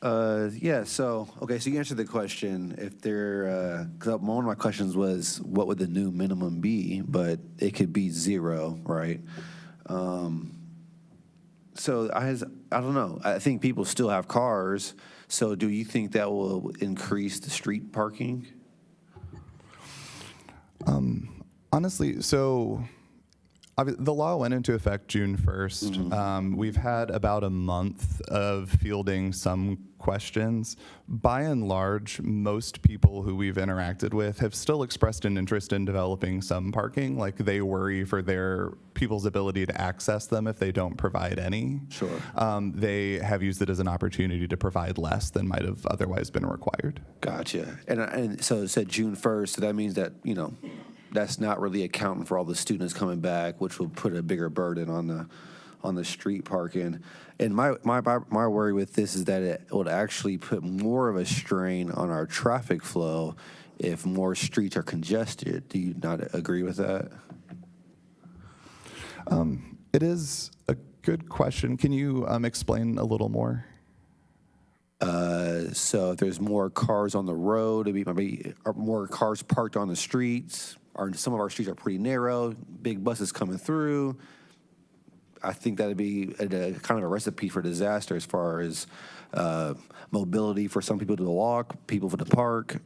So you answered the question. If there, because one of my questions was, what would the new minimum be? But it could be 0, right? So I don't know. I think people still have cars. So do you think that will increase the street parking? Honestly, so the law went into effect June 1st. We've had about a month of fielding some questions. By and large, most people who we've interacted with have still expressed an interest in developing some parking. Like, they worry for their people's ability to access them if they don't provide any. Sure. They have used it as an opportunity to provide less than might have otherwise been required. Gotcha. And so it said June 1st, so that means that, that's not really accounting for all the students coming back, which will put a bigger burden on the street parking. And my worry with this is that it would actually put more of a strain on our traffic flow if more streets are congested. Do you not agree with that? It is a good question. Can you explain a little more? So if there's more cars on the road, maybe more cars parked on the streets, some of our streets are pretty narrow, big buses coming through. I think that'd be a kind of a recipe for disaster as far as mobility for some people to walk, people to park,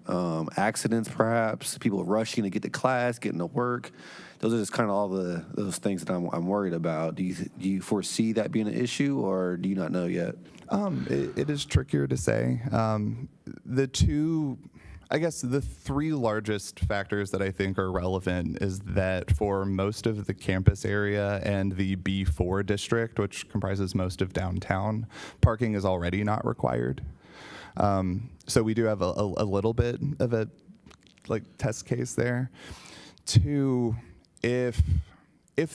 accidents perhaps, people rushing to get to class, getting to work. Those are just kind of all those things that I'm worried about. Do you foresee that being an issue, or do you not know yet? It is trickier to say. The three largest factors that I think are relevant is that for most of the campus area and the B4 district, which comprises most of downtown, parking is already not required. So we do have a little bit of a test case there. Two, if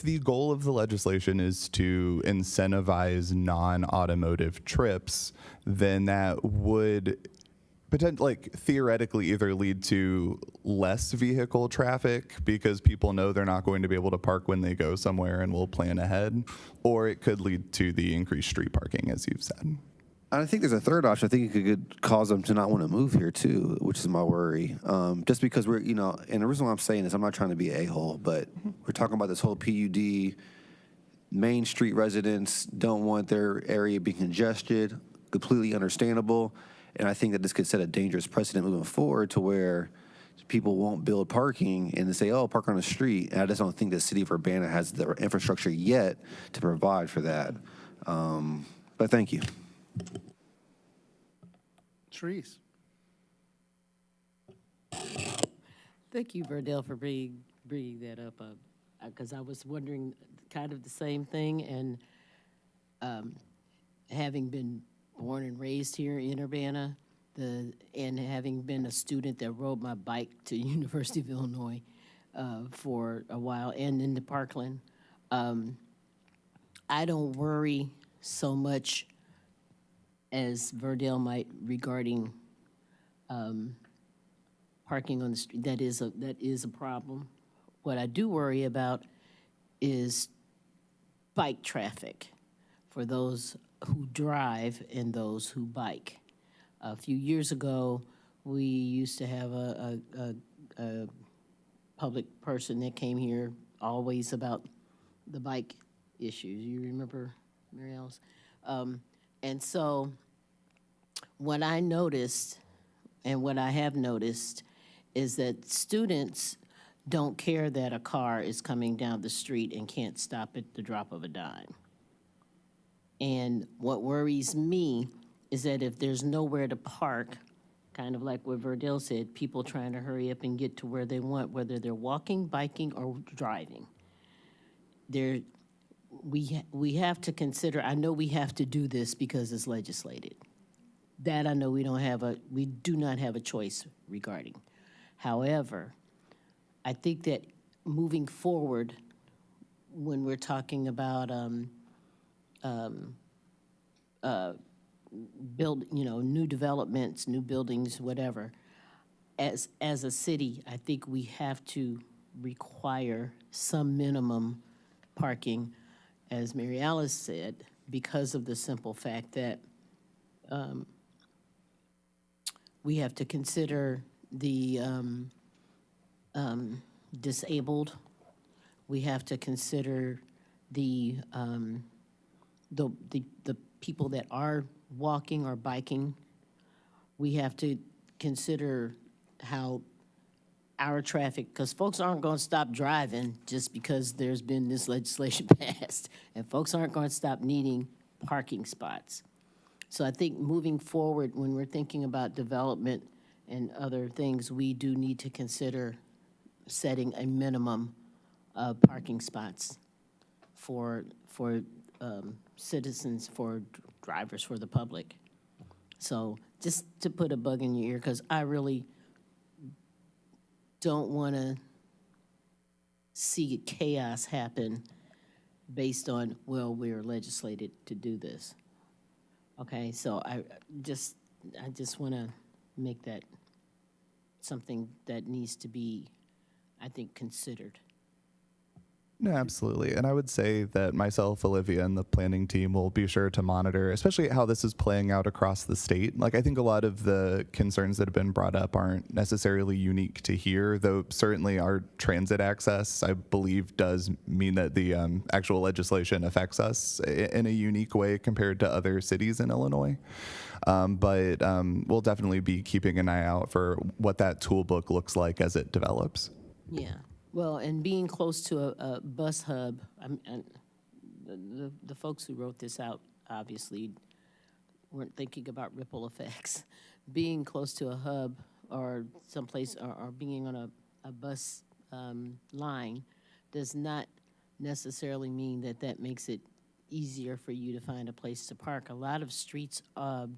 the goal of the legislation is to incentivize non-automotive trips, then that would theoretically either lead to less vehicle traffic because people know they're not going to be able to park when they go somewhere and will plan ahead, or it could lead to the increased street parking, as you've said. I think there's a third option. I think it could cause them to not want to move here too, which is my worry. Just because we're, and the reason why I'm saying this, I'm not trying to be an a-hole, but we're talking about this whole PUD. Main Street residents don't want their area being congested, completely understandable. And I think that this could set a dangerous precedent moving forward to where people won't build parking and they say, oh, park on the street. And I just don't think the city of Urbana has the infrastructure yet to provide for that. But thank you. Therese. Thank you, Verdell, for bringing that up, because I was wondering kind of the same thing, and having been born and raised here in Urbana, and having been a student that rode my bike to University of Illinois for a while, and into Parkland, I don't worry so much as Verdell might regarding parking on the street. That is a problem. What I do worry about is bike traffic for those who drive and those who bike. A few years ago, we used to have a public person that came here always about the bike issues. You remember, Mary Alice? And so what I noticed, and what I have noticed, is that students don't care that a car is coming down the street and can't stop at the drop of a dime. And what worries me is that if there's nowhere to park, kind of like what Verdell said, people trying to hurry up and get to where they want, whether they're walking, biking, or driving. We have to consider, I know we have to do this because it's legislated. That I know we do not have a choice regarding. However, I think that moving forward, when we're talking about new developments, new buildings, whatever, as a city, I think we have to require some minimum parking, as Mary Alice said, because of the simple fact that we have to consider the disabled. We have to consider the people that are walking or biking. We have to consider how our traffic, because folks aren't going to stop driving just because there's been this legislation passed, and folks aren't going to stop needing parking spots. So I think moving forward, when we're thinking about development and other things, we do need to consider setting a minimum of parking spots for citizens, for drivers, for the public. So just to put a bug in your ear, because I really don't want to see chaos happen based on, well, we're legislated to do this. Okay, so I just want to make that something that needs to be, I think, considered. No, absolutely. And I would say that myself, Olivia, and the planning team will be sure to monitor, especially how this is playing out across the state. Like, I think a lot of the concerns that have been brought up aren't necessarily unique to here, though certainly our transit access, I believe, does mean that the actual legislation affects us in a unique way compared to other cities in Illinois. But we'll definitely be keeping an eye out for what that toolbook looks like as it develops. Yeah, well, and being close to a bus hub, and the folks who wrote this out obviously weren't thinking about ripple effects. Being close to a hub or someplace, or being on a bus line does not necessarily mean that makes it easier for you to find a place to park. A lot of streets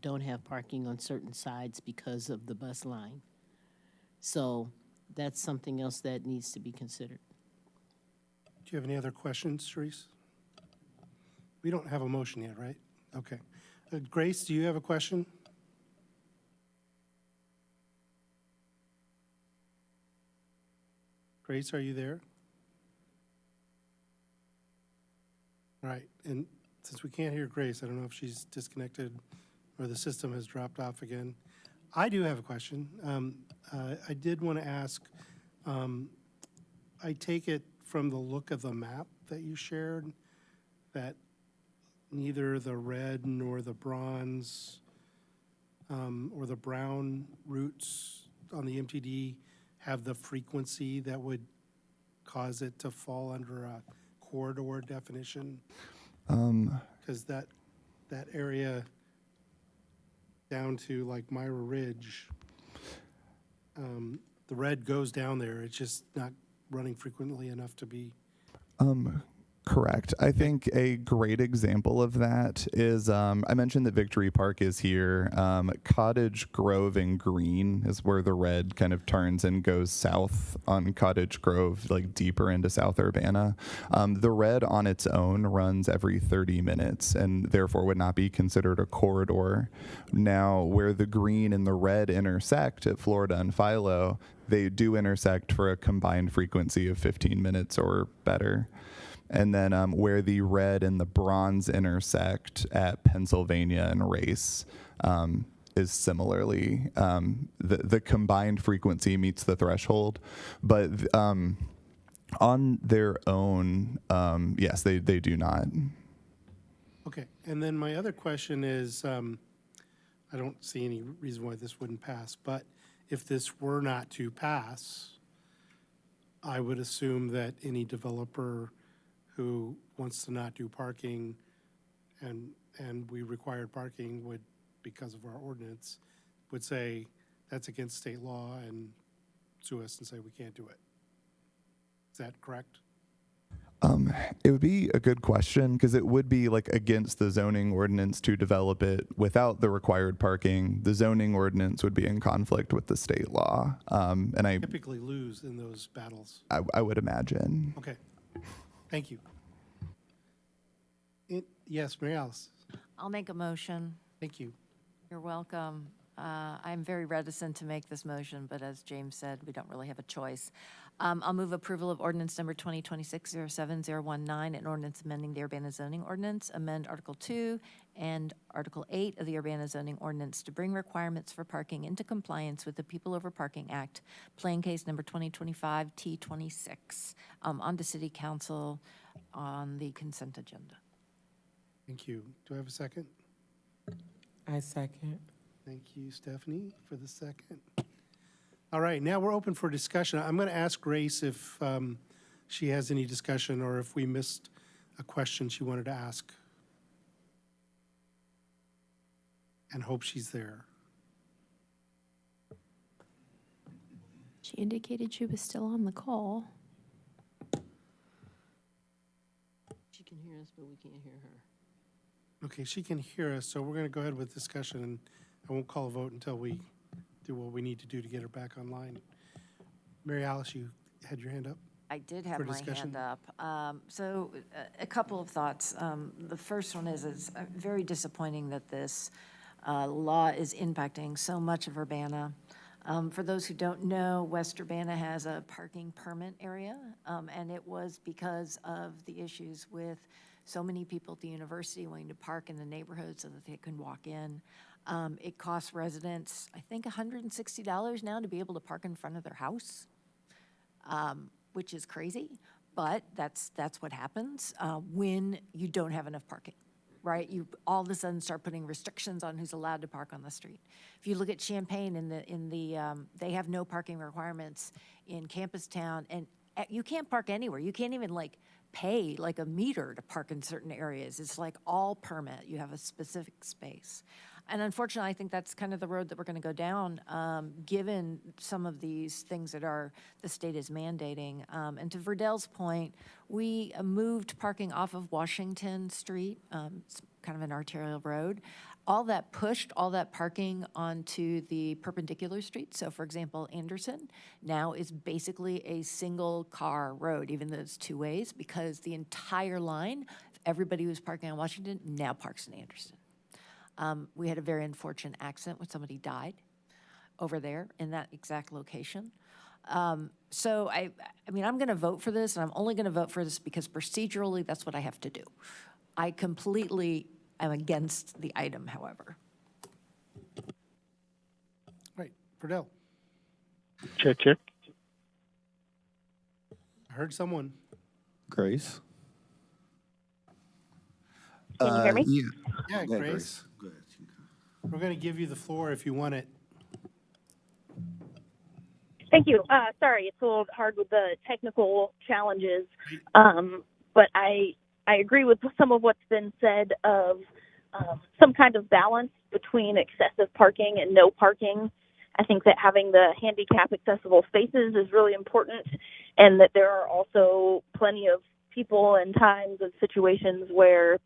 don't have parking on certain sides because of the bus line. So that's something else that needs to be considered. Do you have any other questions, Therese? We don't have a motion yet, right? Okay. Grace, do you have a question? Grace, are you there? All right, and since we can't hear Grace, I don't know if she's disconnected or the system has dropped off again. I do have a question. I did want to ask, I take it from the look of the map that you shared that neither the red nor the bronze or the brown routes on the MTD have the frequency that would cause it to fall under a corridor definition? Because that area down to like Myra Ridge, the red goes down there. It's just not running frequently enough to be. Correct. I think a great example of that is, I mentioned that Victory Park is here. Cottage Grove and Green is where the red kind of turns and goes south on Cottage Grove, like deeper into South Urbana. The red on its own runs every 30 minutes and therefore would not be considered a corridor. Now, where the green and the red intersect at Florida and Philo, they do intersect for a combined frequency of 15 minutes or better. And then where the red and the bronze intersect at Pennsylvania and Race is similarly, the combined frequency meets the threshold. But on their own, yes, they do not. Okay, and then my other question is, I don't see any reason why this wouldn't pass, but if this were not to pass, I would assume that any developer who wants to not do parking and we required parking would, because of our ordinance, would say that's against state law and sue us and say we can't do it. Is that correct? It would be a good question because it would be like against the zoning ordinance to develop it without the required parking. The zoning ordinance would be in conflict with the state law. And I Typically lose in those battles. I would imagine. Okay, thank you. Yes, Mary Alice. I'll make a motion. Thank you. You're welcome. I'm very reticent to make this motion, but as James said, we don't really have a choice. I'll move approval of ordinance number 2026-07019, an ordinance amending the Urbana zoning ordinance, amend Article 2 and Article 8 of the Urbana zoning ordinance to bring requirements for parking into compliance with the People Over Parking Act, plain case number 2025 T26, on to City Council on the consent agenda. Thank you. Do I have a second? I second. Thank you, Stephanie, for the second. All right, now we're open for discussion. I'm going to ask Grace if she has any discussion or if we missed a question she wanted to ask. And hope she's there. She indicated she was still on the call. She can hear us, but we can't hear her. Okay, she can hear us, so we're going to go ahead with discussion, and I won't call a vote until we do what we need to do to get her back online. Mary Alice, you had your hand up? I did have For my discussion. hand up. So a couple of thoughts. The first one is it's very disappointing that this law is impacting so much of Urbana. For those who don't know, West Urbana has a parking permit area, and it was because of the issues with so many people at the university wanting to park in the neighborhood so that they can walk in. It costs residents, I think, $160 now to be able to park in front of their house, which is crazy, but that's what happens when you don't have enough parking. Right, you all of a sudden start putting restrictions on who's allowed to park on the street. If you look at Champaign, they have no parking requirements in Campus Town, and you can't park anywhere. You can't even like pay like a meter to park in certain areas. It's like all permit. You have a specific space. And unfortunately, I think that's kind of the road that we're going to go down, given some of these things that the state is mandating. And to Verdell's point, we moved parking off of Washington Street, it's kind of an arterial road. All that pushed all that parking onto the perpendicular street. So for example, Anderson now is basically a single car road, even though it's two ways, because the entire line, everybody who's parking on Washington now parks in Anderson. We had a very unfortunate accident when somebody died over there in that exact location. So I mean, I'm going to vote for this, and I'm only going to vote for this because procedurally, that's what I have to do. I completely am against the item, however. Right, Verdell. Check. I heard someone. Grace? Can you hear me? Yeah, Go ahead, Grace. Go ahead. We're going to give you the floor if you want it. Thank you. Sorry, it's a little hard with the technical challenges, but I agree with some of what's been said of some kind of balance between excessive parking and no parking. I think that having the handicap accessible spaces is really important, and that there are also plenty of people and times and situations where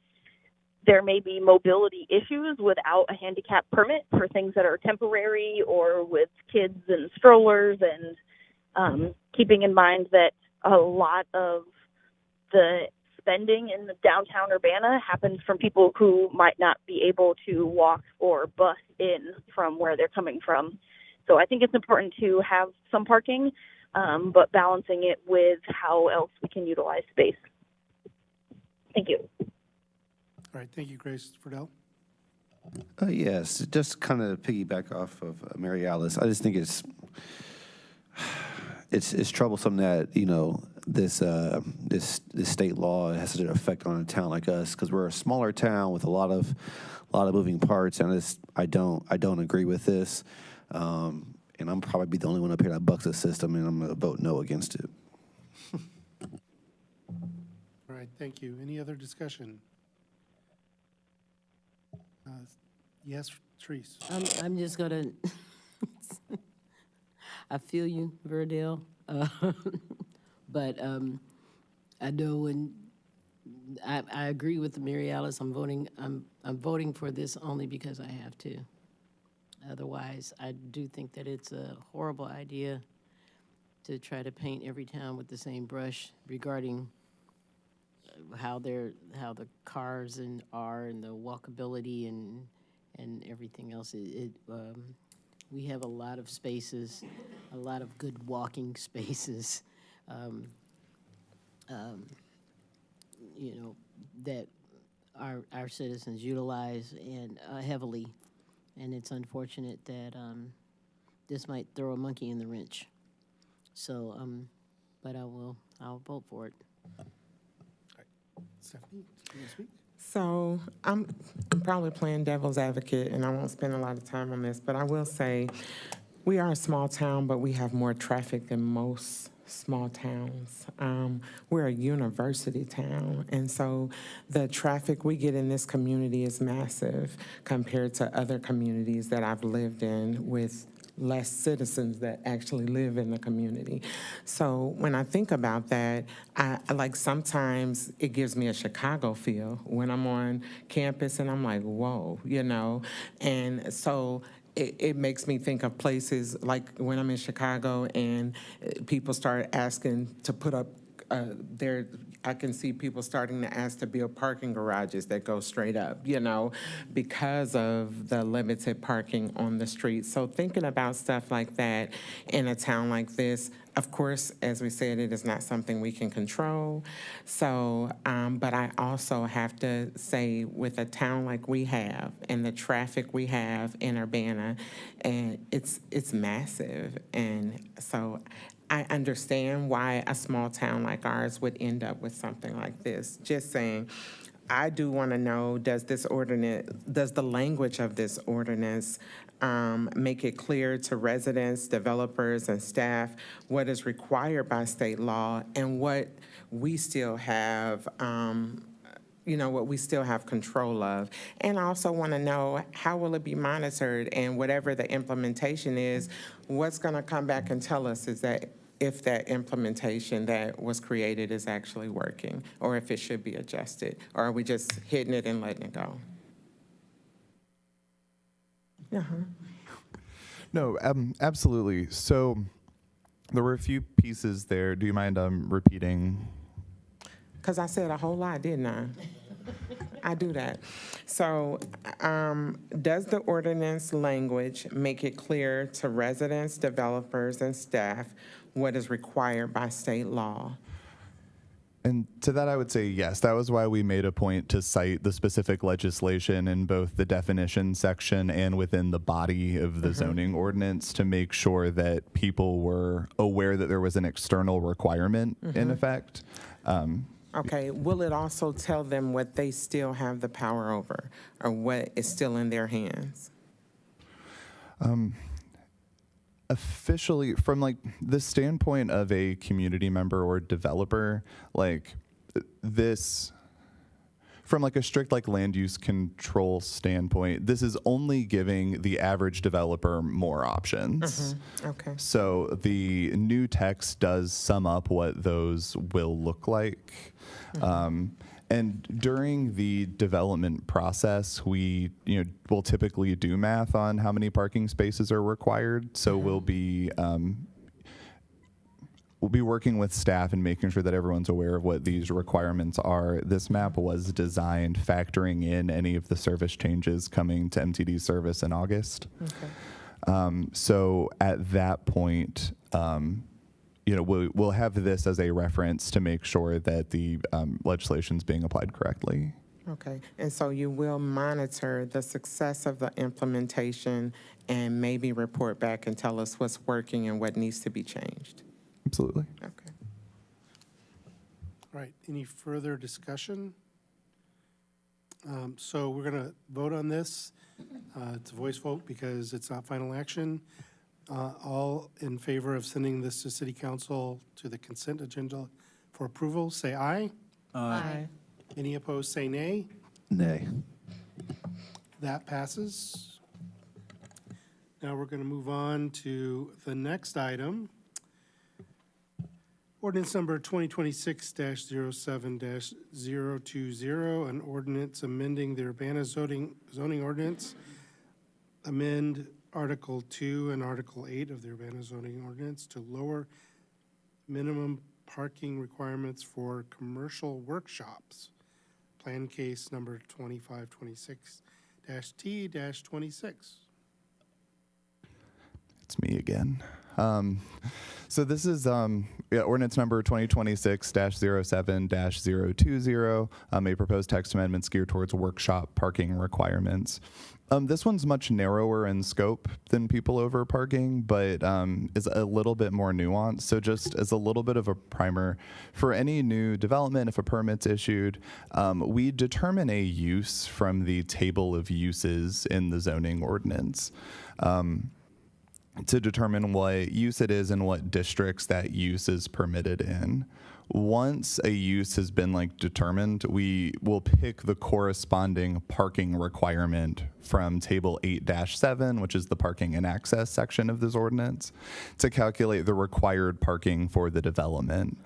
there may be mobility issues without a handicap permit for things that are temporary or with kids and strollers, and keeping in mind that a lot of the spending in the downtown Urbana happens from people who might not be able to walk or bus in from where they're coming from. So I think it's important to have some parking, but balancing it with how else we can utilize space. Thank you. All right, thank you, Grace. Verdell? Yes, just kind of piggyback off of Mary Alice. I just think it's troublesome that, you know, this state law has such an effect on a town like us, because we're a smaller town with a lot of moving parts, and I don't agree with this, and I'm probably the only one up here that bucks the system, and I'm going to vote no against it. All right, thank you. Any other discussion? Yes, Therese. I'm just gonna, I feel you, Verdell, but I know when, I agree with Mary Alice. I'm voting for this only because I have to. Otherwise, I do think that it's a horrible idea to try to paint every town with the same brush regarding how the cars are and the walkability and everything else. We have a lot of spaces, a lot of good walking spaces, you know, that our citizens utilize and heavily. And it's unfortunate that this might throw a monkey in the wrench. So, but I'll vote for it. Stephanie, do you want to speak? So I'm probably playing devil's advocate, and I won't spend a lot of time on this, but I will say we are a small town, but we have more traffic than most small towns. We're a university town, and so the traffic we get in this community is massive compared to other communities that I've lived in with less citizens that actually live in the community. So when I think about that, I like sometimes it gives me a Chicago feel when I'm on campus and I'm like, whoa, you know? And so it makes me think of places like when I'm in Chicago and people start asking to put up there, I can see people starting to ask to build parking garages that go straight up, because of the limited parking on the street. So thinking about stuff like that in a town like this, of course, as we said, it is not something we can control. So, but I also have to say, with a town like we have and the traffic we have in Urbana, and it's massive. And so I understand why a small town like ours would end up with something like this. Just saying, I do want to know, does the language of this ordinance make it clear to residents, developers, and staff what is required by state law and what we still have, what we still have control of? And I also want to know, how will it be monitored? And whatever the implementation is, what's going to come back and tell us is that if that implementation that was created is actually working, or if it should be adjusted, or are we just hitting it and letting it go? No, absolutely. So there were a few pieces there. Do you mind repeating? Because I said a whole lot, didn't I? I do that. So does the ordinance language make it clear to residents, developers, and staff what is required by state law? And to that, I would say yes. That was why we made a point to cite the specific legislation in both the definition section and within the body of the zoning ordinance to make sure that people were aware that there was an external requirement in effect. Okay, will it also tell them what they still have the power over, or what is still in their hands? Officially, from like the standpoint of a community member or developer, like this, from like a strict like land use control standpoint, this is only giving the average developer more options. Okay. So the new text does sum up what those will look like. And during the development process, we will typically do math on how many parking spaces are required. So we'll be working with staff and making sure that everyone's aware of what these requirements are. This map was designed factoring in any of the service changes coming to MTD service in August. Okay. So at that point, we'll have this as a reference to make sure that the legislation's being applied correctly. Okay, and so you will monitor the success of the implementation and maybe report back and tell us what's working and what needs to be changed? Absolutely. Okay. All right, any further discussion? So we're going to vote on this. It's a voice vote because it's not final action. All in favor of sending this to City Council to the consent agenda for approval, say aye. Aye. Any opposed, say nay. Nay. That passes. Now we're going to move on to the next item. Ordinance number 2026-07-020, an ordinance amending the Urbana zoning ordinance, amend Article 2 and Article 8 of the Urbana zoning ordinance to lower minimum parking requirements for commercial workshops. Plan case number 2526-T-26. It's me again. So this is ordinance number 2026-07-020, a proposed text amendments geared towards workshop parking requirements. This one's much narrower in scope than people over parking, but is a little bit more nuanced. So just as a little bit of a primer, for any new development, if a permit's issued, we determine a use from the table of uses in the zoning ordinance. To determine what use it is and what districts that use is permitted in. Once a use has been determined, we will pick the corresponding parking requirement from table 8-7, which is the parking and access section of this ordinance, to calculate the required parking for the development.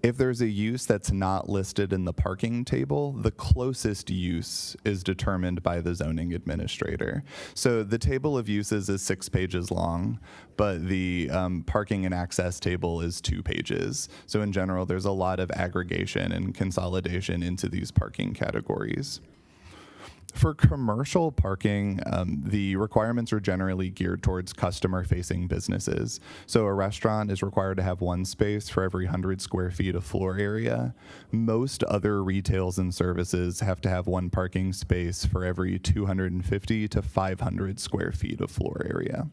If there's a use that's not listed in the parking table, the closest use is determined by the zoning administrator. So the table of uses is 6 pages long, but the parking and access table is 2 pages. So in general, there's a lot of aggregation and consolidation into these parking categories. For commercial parking, the requirements are generally geared towards customer-facing businesses. So a restaurant is required to have one space for every 100 square feet of floor area. Most other retails and services have to have one parking space for every 250 to 500 square feet of floor area.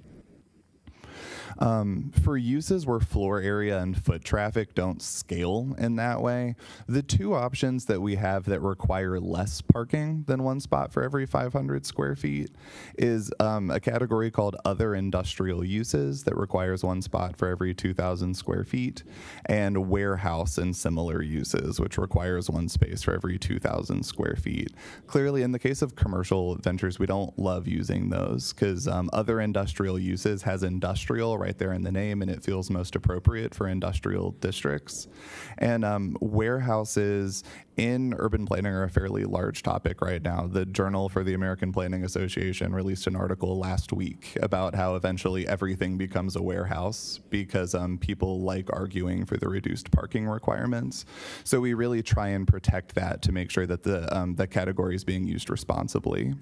For uses where floor area and foot traffic don't scale in that way, the two options that we have that require less parking than one spot for every 500 square feet is a category called other industrial uses that requires one spot for every 2,000 square feet, and warehouse and similar uses, which requires one space for every 2,000 square feet. Clearly, in the case of commercial ventures, we don't love using those because other industrial uses has industrial right there in the name, and it feels most appropriate for industrial districts. And warehouses in urban planning are a fairly large topic right now. The Journal for the American Planning Association released an article last week about how eventually everything becomes a warehouse because people like arguing for the reduced parking requirements. So we really try and protect that to make sure that the category is being used responsibly.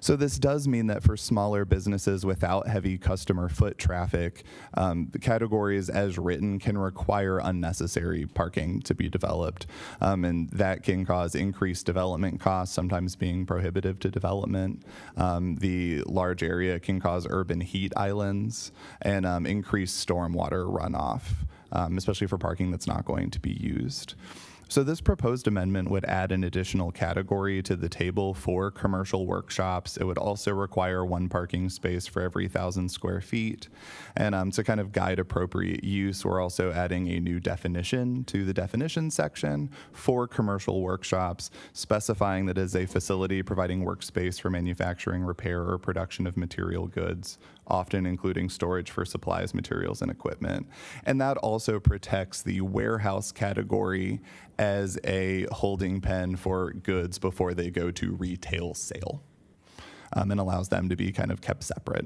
So this does mean that for smaller businesses without heavy customer foot traffic, the categories as written can require unnecessary parking to be developed. And that can cause increased development costs, sometimes being prohibitive to development. The large area can cause urban heat islands and increased stormwater runoff, especially for parking that's not going to be used. So this proposed amendment would add an additional category to the table for commercial workshops. It would also require one parking space for every 1,000 square feet. And to kind of guide appropriate use, we're also adding a new definition to the definition section for commercial workshops, specifying that it is a facility providing workspace for manufacturing, repair, or production of material goods, often including storage for supplies, materials, and equipment. And that also protects the warehouse category as a holding pen for goods before they go to retail sale, and allows them to be kind of kept separate.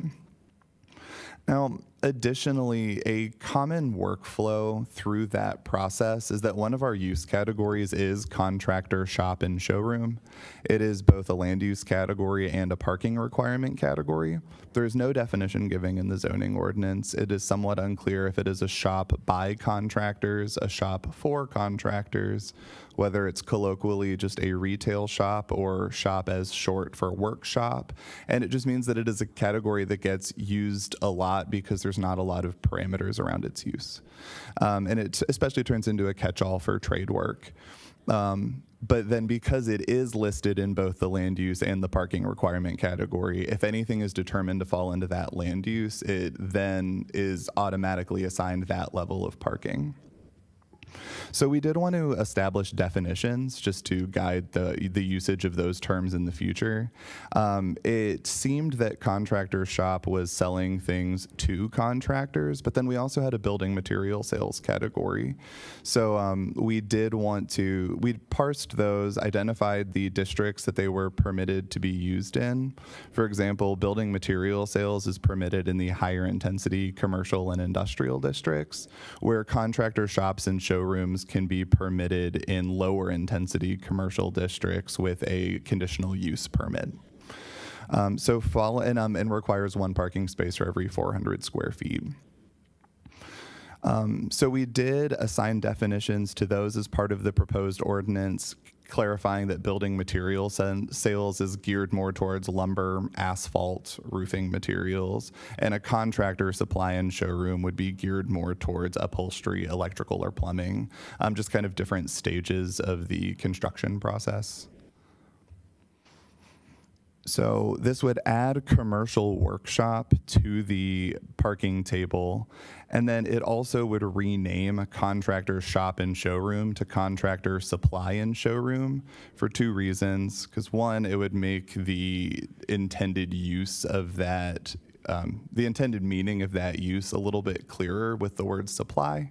Now, additionally, a common workflow through that process is that one of our use categories is contractor, shop, and showroom. It is both a land use category and a parking requirement category. There is no definition given in the zoning ordinance. It is somewhat unclear if it is a shop by contractors, a shop for contractors, whether it's colloquially just a retail shop or shop as short for workshop. And it just means that it is a category that gets used a lot because there's not a lot of parameters around its use. And it especially turns into a catch-all for trade work. But then because it is listed in both the land use and the parking requirement category, if anything is determined to fall into that land use, it then is automatically assigned that level of parking. So we did want to establish definitions just to guide the usage of those terms in the future. It seemed that contractor shop was selling things to contractors, but then we also had a building material sales category. So we parsed those, identified the districts that they were permitted to be used in. For example, building material sales is permitted in the higher intensity commercial and industrial districts, where contractor shops and showrooms can be permitted in lower intensity commercial districts with a conditional use permit. And requires one parking space for every 400 square feet. So we did assign definitions to those as part of the proposed ordinance, clarifying that building material sales is geared more towards lumber, asphalt, roofing materials, and a contractor supply and showroom would be geared more towards upholstery, electrical, or plumbing, just kind of different stages of the construction process. So this would add commercial workshop to the parking table, and then it also would rename contractor shop and showroom to contractor supply and showroom for two reasons. Because one, it would make the intended use of that, the intended meaning of that use a little bit clearer with the word supply.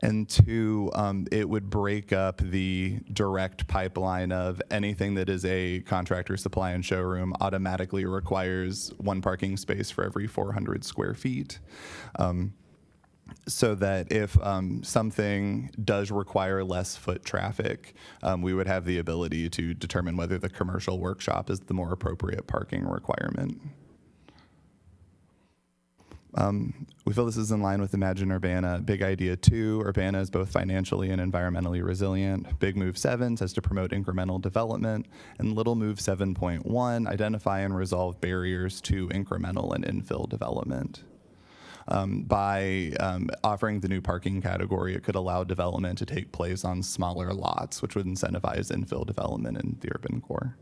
And two, it would break up the direct pipeline of anything that is a contractor supply and showroom automatically requires one parking space for every 400 square feet. so that if something does require less foot traffic, we would have the ability to determine whether the commercial workshop is the more appropriate parking requirement. We feel this is in line with Imagine Urbana. Big Idea 2, Urbana is both financially and environmentally resilient. Big Move 7 says to promote incremental development. And Little Move 7.1, identify and resolve barriers to incremental and infill development. By offering the new parking category, it could allow development to take place on smaller lots, which would incentivize infill development in the urban core.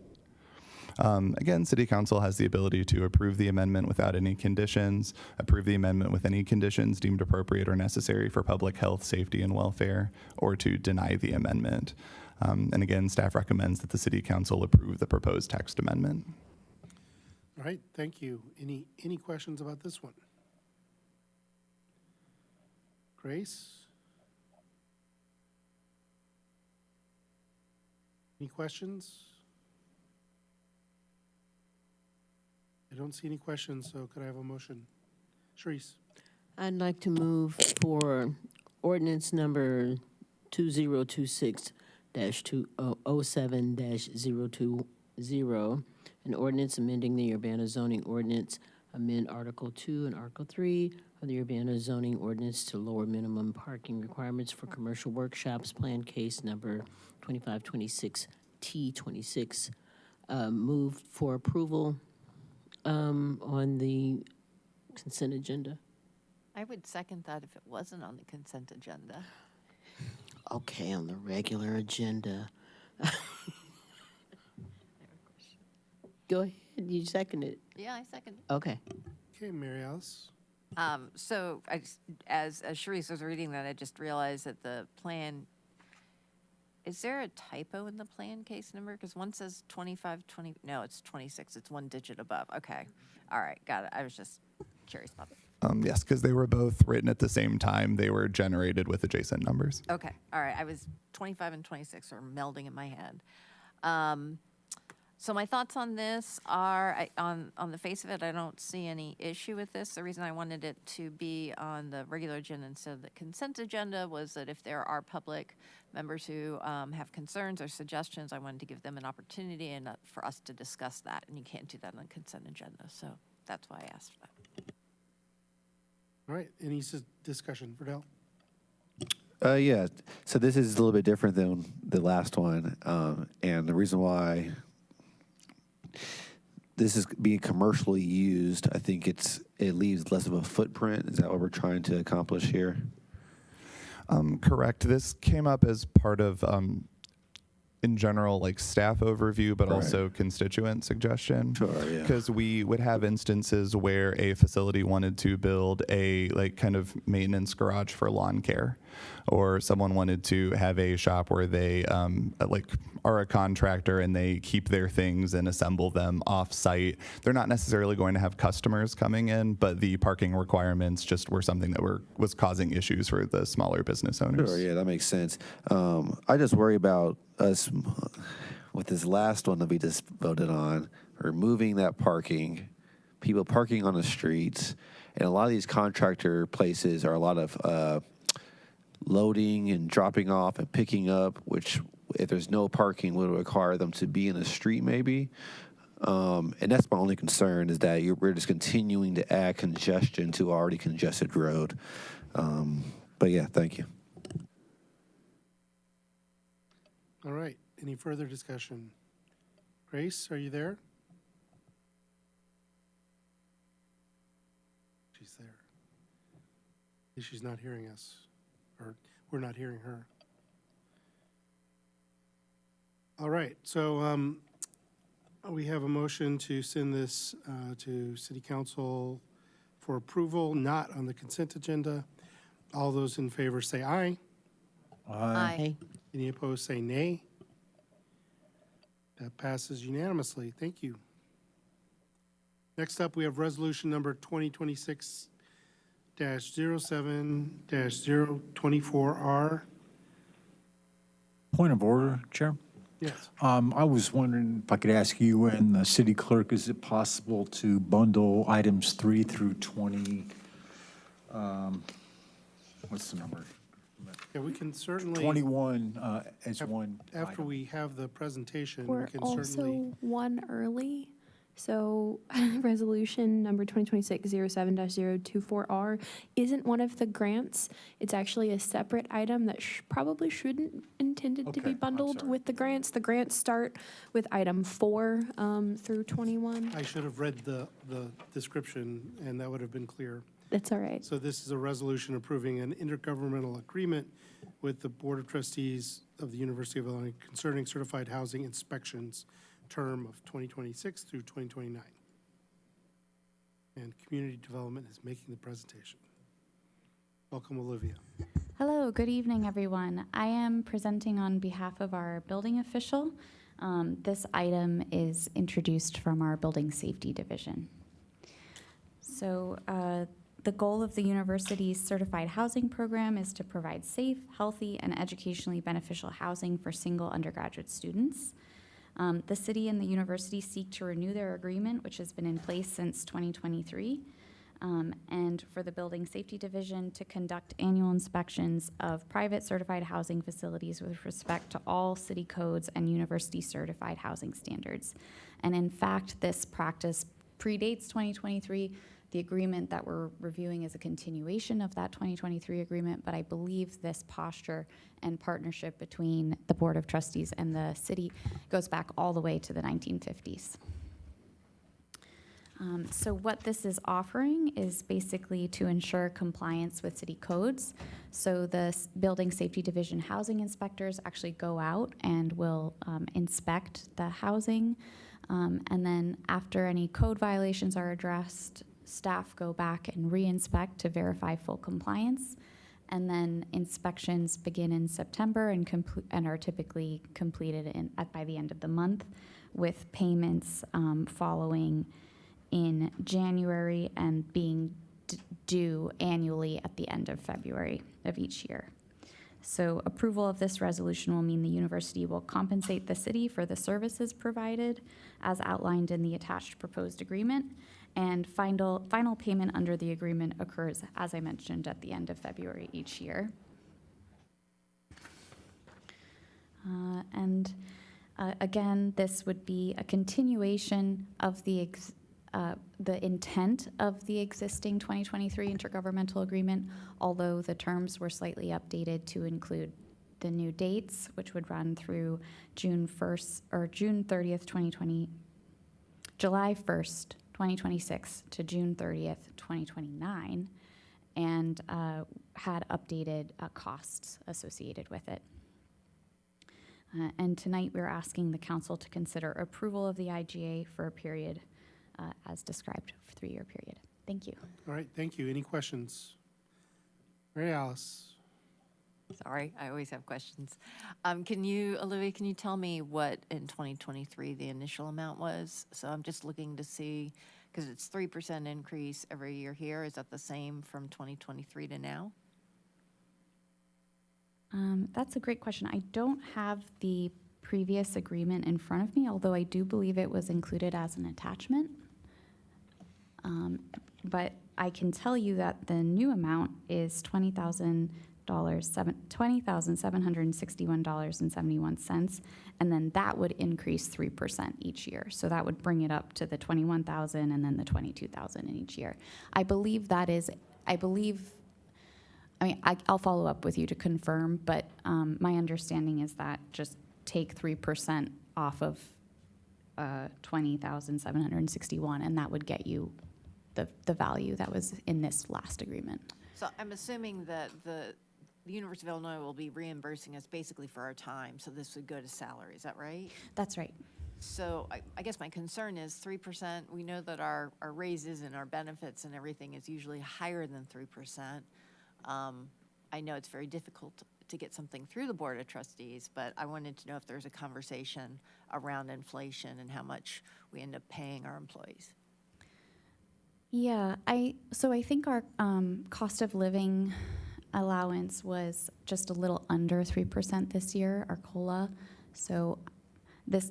Again, City Council has the ability to approve the amendment without any conditions, approve the amendment with any conditions deemed appropriate or necessary for public health, safety, and welfare, or to deny the amendment. And again, staff recommends that the City Council approve the proposed text amendment. All right, thank you. Any questions about this one? Grace? Any questions? I don't see any questions, so could I have a motion? Sharice? I'd like to move for ordinance number 2026-07-020, an ordinance amending the Urbana zoning ordinance, amend Article 2 and Article 3 of the Urbana zoning ordinance to lower minimum parking requirements for commercial workshops, plan case number 2526T26. Move for approval on the consent agenda. I would second that if it wasn't on the consent agenda. Okay, on the regular agenda. Go ahead, you second it. Yeah, I second. Okay. Okay, Mary Alice? So as Sharice was reading that, I just realized that the plan, is there a typo in the plan case number? Because one says 2520, no, it's 26. It's one digit above. Okay. All right, got it. I was just curious about that. Yes, because they were both written at the same time. They were generated with adjacent numbers. Okay. All right. I was 25 and 26 are melding in my head. So my thoughts on this are, on the face of it, I don't see any issue with this. The reason I wanted it to be on the regular agenda instead of the consent agenda was that if there are public members who have concerns or suggestions, I wanted to give them an opportunity and for us to discuss that. And you can't do that on the consent agenda. So that's why I asked for that. All right, any discussion? Verdell? Yeah, so this is a little bit different than the last one. And the reason why this is being commercially used, I think it leaves less of a footprint. Is that what we're trying to accomplish here? Correct. This came up as part of, in general, like staff overview, but also constituent suggestion. Sure, yeah. Because we would have instances where a facility wanted to build a kind of maintenance garage for lawn care, or someone wanted to have a shop where they are a contractor and they keep their things and assemble them off site. They're not necessarily going to have customers coming in, but the parking requirements just were something that was causing issues for the smaller business owners. Sure, yeah, that makes sense. I just worry about us with this last one that we just voted on, removing that parking, people parking on the streets, and a lot of these contractor places are a lot of loading and dropping off and picking up, which if there's no parking would require them to be in the street maybe. And that's my only concern, is that we're just continuing to add congestion to already congested road. But yeah, thank you. All right, any further discussion? Grace, are you there? She's there. She's not hearing us, or we're not hearing her. All right, so we have a motion to send this to City Council for approval, not on the consent agenda. All those in favor say aye. Aye. Any opposed say nay. That passes unanimously. Thank you. Next up, we have resolution number 2026-07-024R. Point of order, Chair. Yes. I was wondering if I could ask you and the city clerk, is it possible to bundle items 3 through 20 what's the number? Yeah, we can certainly. 21 as one After item. we have the presentation, we We're can certainly. also one early. So resolution number 2026-07-024R isn't one of the grants. It's actually a separate item that probably shouldn't intended to be Okay, I'm bundled sorry. with the grants. The grants start with item 4 through 21. I should have read the description, and that would have been clear. That's all right. So this is a resolution approving an intergovernmental agreement with the Board of Trustees of the University of Illinois concerning certified housing inspections term of 2026 through 2029. And Community Development is making the presentation. Welcome, Olivia. Hello, good evening, everyone. I am presenting on behalf of our building official. This item is introduced from our Building Safety Division. So the goal of the university's certified housing program is to provide safe, healthy, and educationally beneficial housing for single undergraduate students. The city and the university seek to renew their agreement, which has been in place since 2023, and for the Building Safety Division to conduct annual inspections of private certified housing facilities with respect to all city codes and university certified housing standards. And in fact, this practice predates 2023. The agreement that we're reviewing is a continuation of that 2023 agreement, but I believe this posture and partnership between the Board of Trustees and the city goes back all the way to the 1950s. So what this is offering is basically to ensure compliance with city codes. So the Building Safety Division housing inspectors actually go out and will inspect the housing. And then after any code violations are addressed, staff go back and re-inspect to verify full compliance. And then inspections begin in September and are typically completed by the end of the month, with payments following in January and being due annually at the end of February of each year. So approval of this resolution will mean the university will compensate the city for the services provided as outlined in the attached proposed agreement, and final payment under the agreement occurs, as I mentioned, at the end of February each year. Again, this would be a continuation of the intent of the existing 2023 intergovernmental agreement, although the terms were slightly updated to include the new dates, which would run through June 1st or June 30th, July 1st, 2026 to June 30th, 2029, and had updated costs associated with it. And tonight we're asking the council to consider approval of the IGA for a period as described, for a 3-year period. Thank you. All right, thank you. Any questions? Mary Alice. Sorry, I always have questions. Olivia, can you tell me what in 2023 the initial amount was? So I'm just looking to see, because it's 3% increase every year here. Is that the same from 2023 to now? That's a great question. I don't have the previous agreement in front of me, although I do believe it was included as an attachment. But I can tell you that the new amount is $20,761.71, and then that would increase 3% each year. So that would bring it up to the $21,000 and then the $22,000 in each year. I'll follow up with you to confirm, but my understanding is that just take 3% off of 20,761, and that would get you the value that was in this last agreement. So I'm assuming that the University of Illinois will be reimbursing us basically for our time, so this would go to salary, is that right? That's right. So I guess my concern is 3%. We know that our raises and our benefits and everything is usually higher than 3%. I know it's very difficult to get something through the Board of Trustees, but I wanted to know if there's a conversation around inflation and how much we end up paying our employees. Yeah, so I think our cost of living allowance was just a little under 3% this year, our COLA. So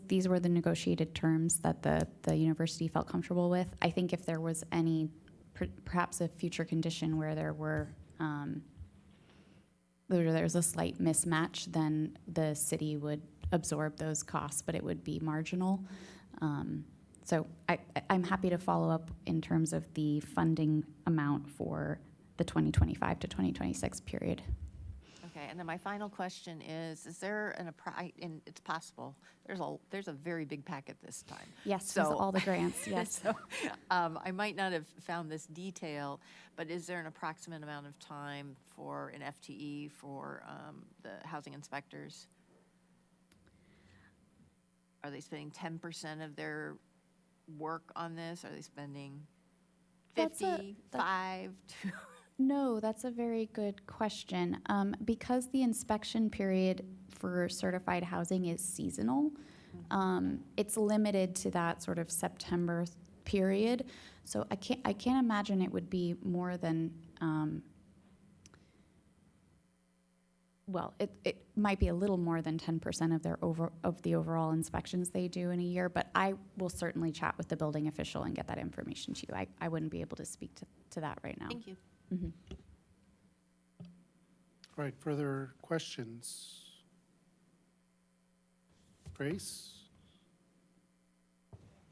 these were the negotiated terms that the university felt comfortable with. I think if there was any, perhaps a future condition where there were there's a slight mismatch, then the city would absorb those costs, but it would be marginal. So I'm happy to follow up in terms of the funding amount for the 2025 to 2026 period. Okay, and then my final question is there and it's possible, there's a very big packet this time. Yes, with all the grants, yes. So, I might not have found this detail, but is there an approximate amount of time for an FTE for the housing inspectors? Are they spending 10% of their work on this? Are they spending 50, 5? No, that's a very good question. Because the inspection period for certified housing is seasonal, it's limited to that sort of September period. So I can't imagine it would be more than, well, it might be a little more than 10% of the overall inspections they do in a year, but I will certainly chat with the building official and get that information to you. I wouldn't be able to speak to that right now. Thank you. Mhm. All right, further questions? Grace?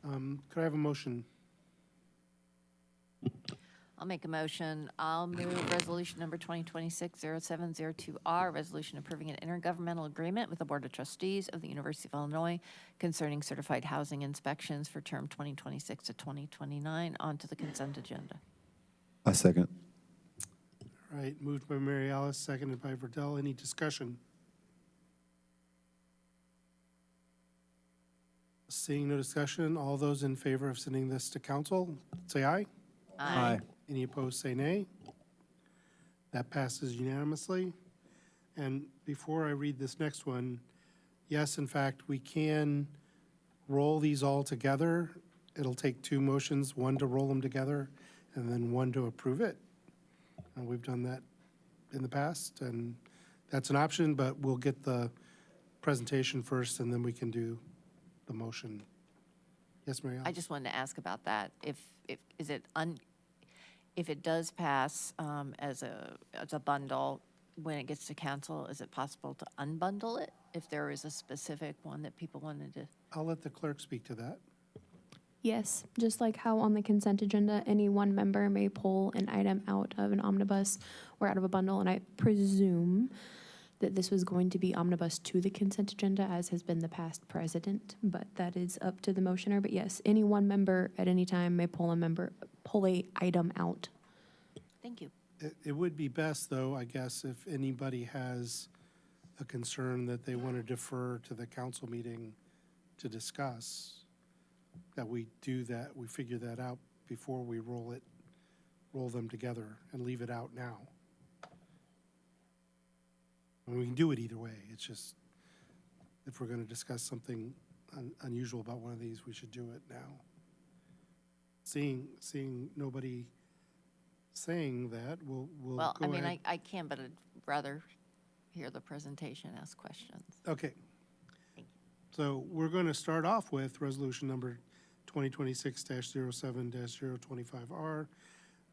Could I have a motion? I'll make a motion. I'll move resolution number 2026-0702R, resolution approving an intergovernmental agreement with the Board of Trustees of the University of Illinois concerning certified housing inspections for term 2026 to 2029 onto the consent agenda. I second. All right, moved by Mary Alice, seconded by Verdell. Any discussion? Seeing no discussion, all those in favor of sending this to council, say aye. Aye. Any opposed, say nay. That passes unanimously. And before I read this next one, yes, in fact, we can roll these all together. It'll take two motions, one to roll them together and then one to approve it. And we've done that in the past, and that's an option, but we'll get the presentation first and then we can do the motion. Yes, Mary Alice? I just wanted to ask about that. If it does pass as a bundle, when it gets to council, is it possible to unbundle it if there is a specific one that people wanted to? I'll let the clerk speak to that. Yes, just like how on the consent agenda, any one member may pull an item out of an omnibus or out of a bundle, and I presume that this was going to be omnibus to the consent agenda, as has been the past precedent, but that is up to the motioner. But yes, any one member at any time may pull a item out. Thank you. It would be best, though, I guess, if anybody has a concern that they want to defer to the council meeting to discuss, that we do that, we figure that out before we roll them together and leave it out now. I mean, we can do it either way. It's just, if we're going to discuss something unusual about one of these, we should do it now. Seeing nobody saying that, we'll Well, go I mean, ahead. I can, but I'd rather hear the presentation, ask questions. Okay. So we're going to start off with resolution number 2026-07-025R,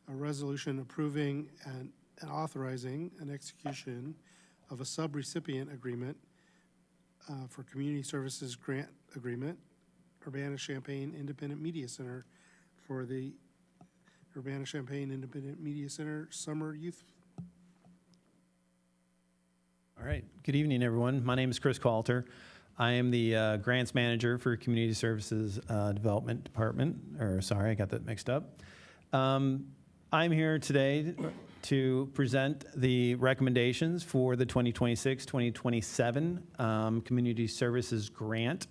a resolution approving and authorizing an execution of a sub-recipient agreement for community services grant agreement, Urbana-Champaign Independent Media Center, for the Urbana-Champaign Independent Media Center Summer Youth. All right. Good evening, everyone. My name is Chris Coulter. I am the grants manager for Community Services Development Department. I got that mixed up. I'm here today to present the recommendations for the 2026-2027 Community Services Grant.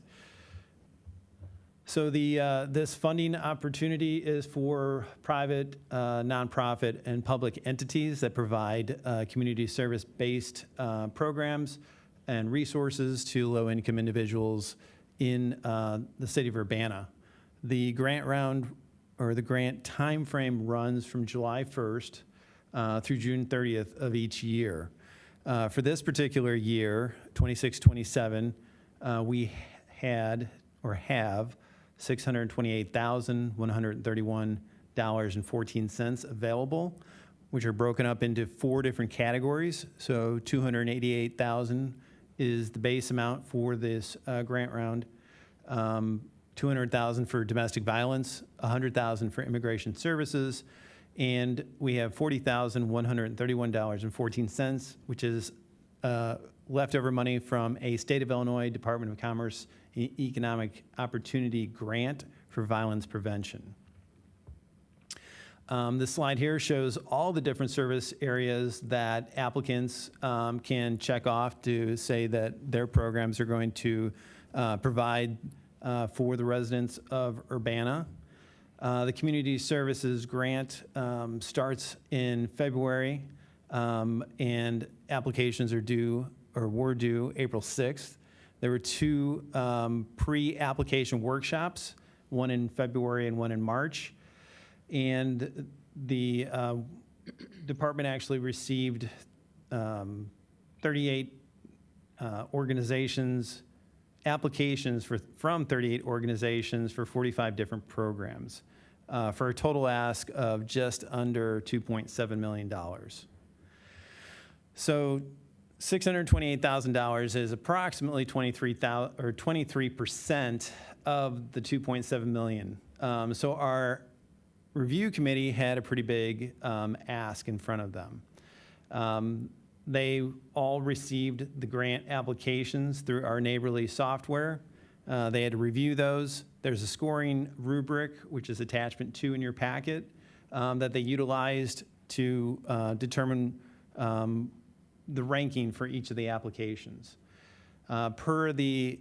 So this funding opportunity is for private, nonprofit, and public entities that provide community service-based programs and resources to low-income individuals in the city of Urbana. The grant round, or the grant timeframe, runs from July 1st through June 30th of each year. For this particular year, 26-27, we had or have $628,131.14 available. which are broken up into 4 different categories. So $288,000 is the base amount for this grant round. $200,000 for domestic violence, $100,000 for immigration services, and we have $40,131.14, which is leftover money from a State of Illinois Department of Commerce Economic Opportunity Grant for violence prevention. This slide here shows all the different service areas that applicants can check off to say that their programs are going to provide for the residents of Urbana. The Community Services Grant starts in February, and applications are due, or were due, April 6th. There were 2 pre-application workshops, one in February and one in March. And the department actually received 38 organizations, applications from 38 organizations for 45 different programs, for a total ask of just under $2.7 million. So $628,000 is approximately 23% of the $2.7 million. So our review committee had a pretty big ask in front of them. They all received the grant applications through our Neighborly software. They had to review those. There's a scoring rubric, which is attachment 2 in your packet, that they utilized to determine the ranking for each of the applications. Per the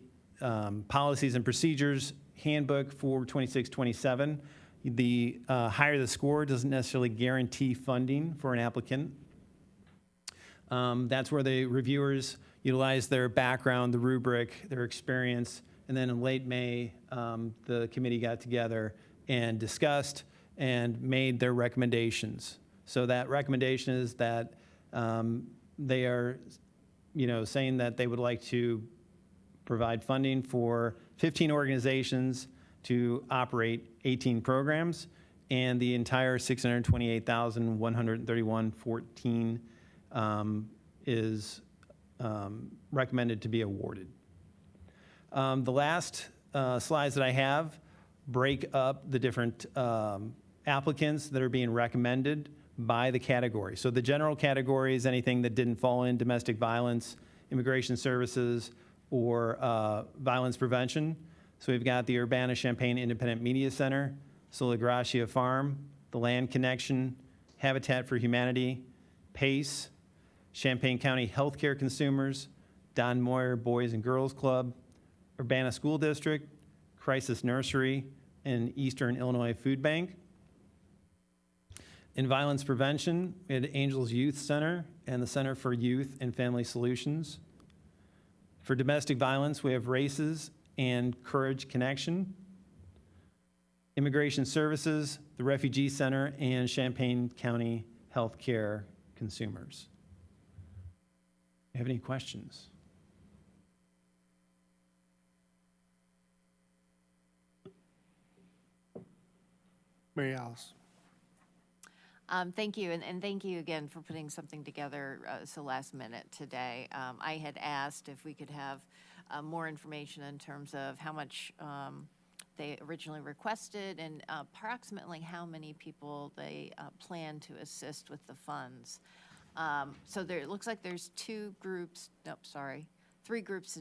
policies and procedures handbook for 2627, the higher the score doesn't necessarily guarantee funding for an applicant. That's where the reviewers utilize their background, the rubric, their experience, and then in late May, the committee got together and discussed and made their recommendations. So that recommendation is that they are, saying that they would like to provide funding for 15 organizations to operate 18 programs, and the entire $628,131.14 is recommended to be awarded. The last slides that I have break up the different applicants that are being recommended by the category. So the general category is anything that didn't fall in domestic violence, immigration services, or violence prevention. So we've got the Urbana-Champaign Independent Media Center, Sola Gracia Farm, the Land Connection, Habitat for Humanity, PACE, Champaign County Healthcare Consumers, Don Moyer Boys and Girls Club, Urbana School District, Crisis Nursery, and Eastern Illinois Food Bank. In violence prevention, we had Angels Youth Center and the Center for Youth and Family Solutions. For domestic violence, we have RACES and Courage Connection. Immigration Services, the Refugee Center, and Champaign County Healthcare Consumers. Do you have any questions? Mary Alice. Thank you, and thank you again for putting something together so last minute today. I had asked if we could have more information in terms of how much they originally requested and approximately how many people they plan to assist with the funds. So it looks like there's 3 groups that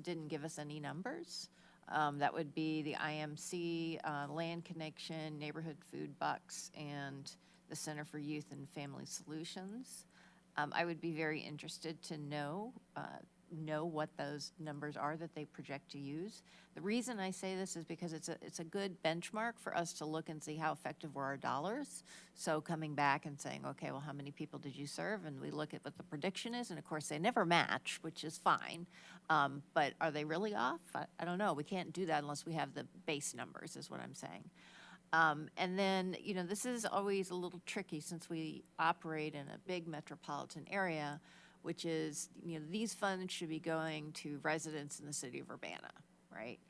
didn't give us any numbers. That would be the IMC, Land Connection, Neighborhood Food Bucks, and the Center for Youth and Family Solutions. I would be very interested to know what those numbers are that they project to use. The reason I say this is because it's a good benchmark for us to look and see how effective were our dollars. So coming back and saying, okay, well, how many people did you serve? And we look at what the prediction is, and of course they never match, which is fine. But are they really off? I don't know. We can't do that unless we have the base numbers, is what I'm saying. And then, this is always a little tricky since we operate in a big metropolitan area, which is, these funds should be going to residents in the city of Urbana, right?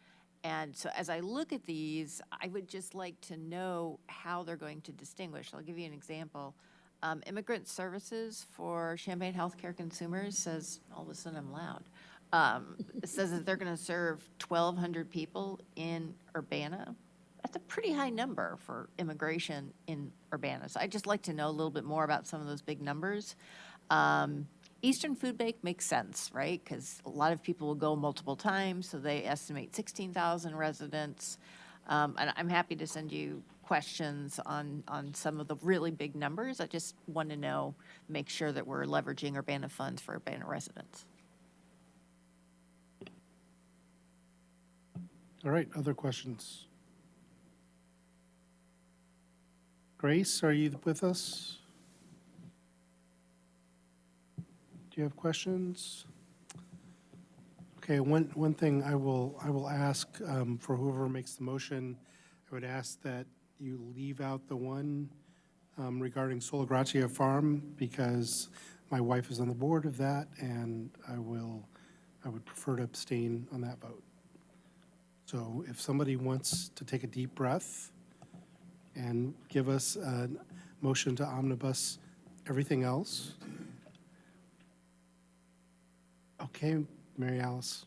And so as I look at these, I would just like to know how they're going to distinguish. I'll give you an example. Immigrant Services for Champaign Healthcare Consumers says, all of a sudden I'm loud, it says that they're going to serve 1,200 people in Urbana. That's a pretty high number for immigration in Urbana. So I'd just like to know a little bit more about some of those big numbers. Eastern Food Bank makes sense, right? Because a lot of people will go multiple times, so they estimate 16,000 residents. And I'm happy to send you questions on some of the really big numbers. I just want to know, make sure that we're leveraging Urbana funds for Urbana residents. All right, other questions? Grace, are you with us? Do you have questions? Okay, one thing I will ask for whoever makes the motion, I would ask that you leave out the one regarding Sola Gracia Farm, because my wife is on the board of that, and I would prefer to abstain on that vote. So if somebody wants to take a deep breath and give us a motion to omnibus everything else. Okay, Mary Alice.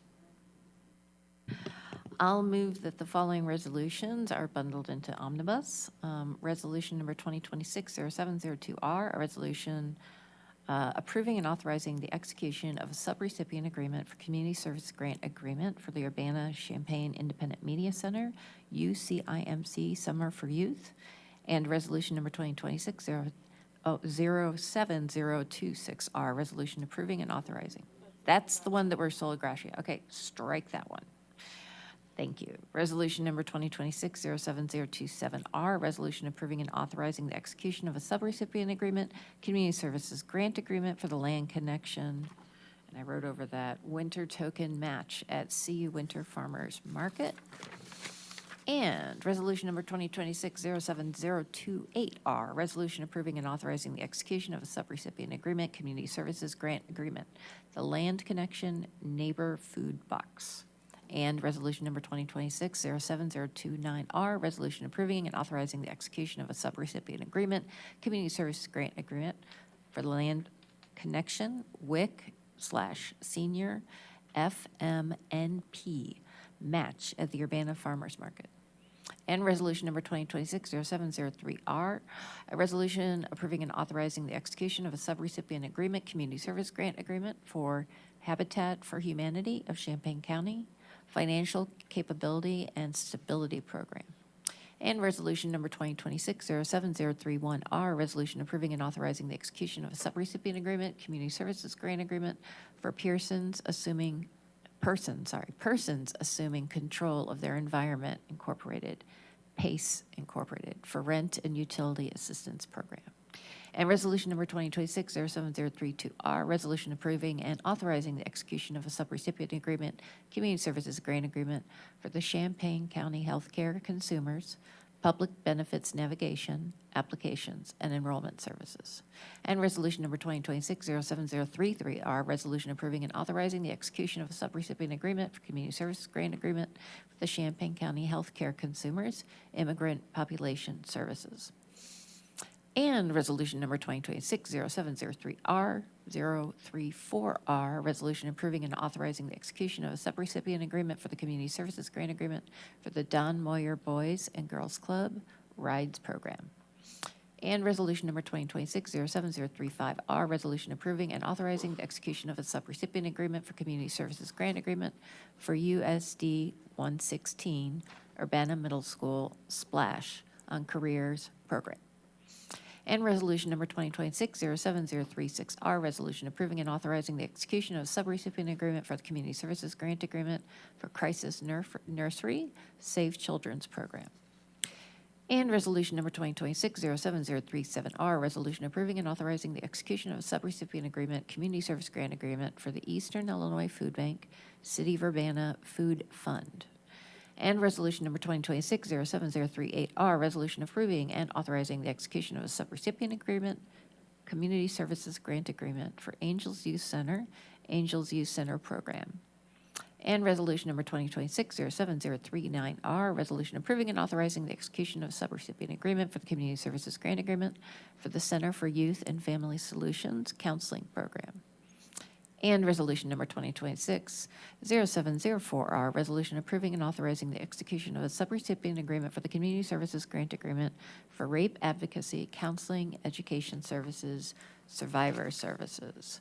I'll move that the following resolutions are bundled into omnibus. Resolution number 2026-0702R, a resolution approving and authorizing the execution of a subrecipient agreement for community service grant agreement for the Urbana-Champaign Independent Media Center, UCIMC Summer for Youth, and resolution number 2026-07026R, resolution approving and authorizing. That's the one that we're Sola Gracia. Okay, strike that one. Thank you. Resolution number 2026-07027R, resolution approving and authorizing the execution of a subrecipient agreement, community services grant agreement for the land connection, and I wrote over that, winter token match at CU Winter Farmers Market. And resolution number 2026-07028R, resolution approving and authorizing the execution of a subrecipient agreement, community services grant agreement, the land connection neighbor food box. And resolution number 2026-07029R, resolution approving and authorizing the execution of a subrecipient agreement, community services grant agreement for the land connection, WIC/senior FMNP match at the Urbana Farmers Market. And resolution number 2026-0703R, a resolution approving and authorizing the execution of a subrecipient agreement, community service grant agreement for Habitat for Humanity of Champaign County, Financial Capability and Stability Program. And resolution number 2026-07031R, resolution approving and authorizing the execution of a subrecipient agreement, community services grant agreement for persons assuming control of their environment, Incorporated, PACE Incorporated, for rent and utility assistance program. And resolution number 2026-07032R, resolution approving and authorizing the execution of a subrecipient agreement, community services grant agreement for the Champaign County Healthcare Consumers, Public Benefits Navigation, Applications, and Enrollment Services. And resolution number 2026-07033R, resolution approving and authorizing the execution of a subrecipient agreement for community services grant agreement for the Champaign County Healthcare Consumers, Immigrant Population Services. And resolution number 2026-07034R, resolution approving and authorizing the execution of a subrecipient agreement for the community services grant agreement for the Don Moyer Boys and Girls Club Rides Program. And resolution number 2026-07035R, resolution approving and authorizing the execution of a subrecipient agreement for community services grant agreement for USD 116 Urbana Middle School Splash on Careers Program. And resolution number 2026-07036R, resolution approving and authorizing the execution of a subrecipient agreement for the community services grant agreement for Crisis Nursery Save Children's Program. And resolution number 2026-07037R, resolution approving and authorizing the execution of a subrecipient agreement, community service grant agreement for the Eastern Illinois Food Bank, City of Urbana Food Fund. And resolution number 2026-07038R, resolution approving and authorizing the execution of a subrecipient agreement, community services grant agreement for Angels Youth Center, Angels Youth Center Program. And resolution number 2026-07039R, resolution approving and authorizing the execution of a subrecipient agreement for the Community Services Grant Agreement for the Center for Youth and Family Solutions Counseling Program. And resolution number 2026-0704R, resolution approving and authorizing the execution of a subrecipient agreement for the Community Services Grant Agreement for Rape Advocacy, Counseling, Education Services, Survivor Services.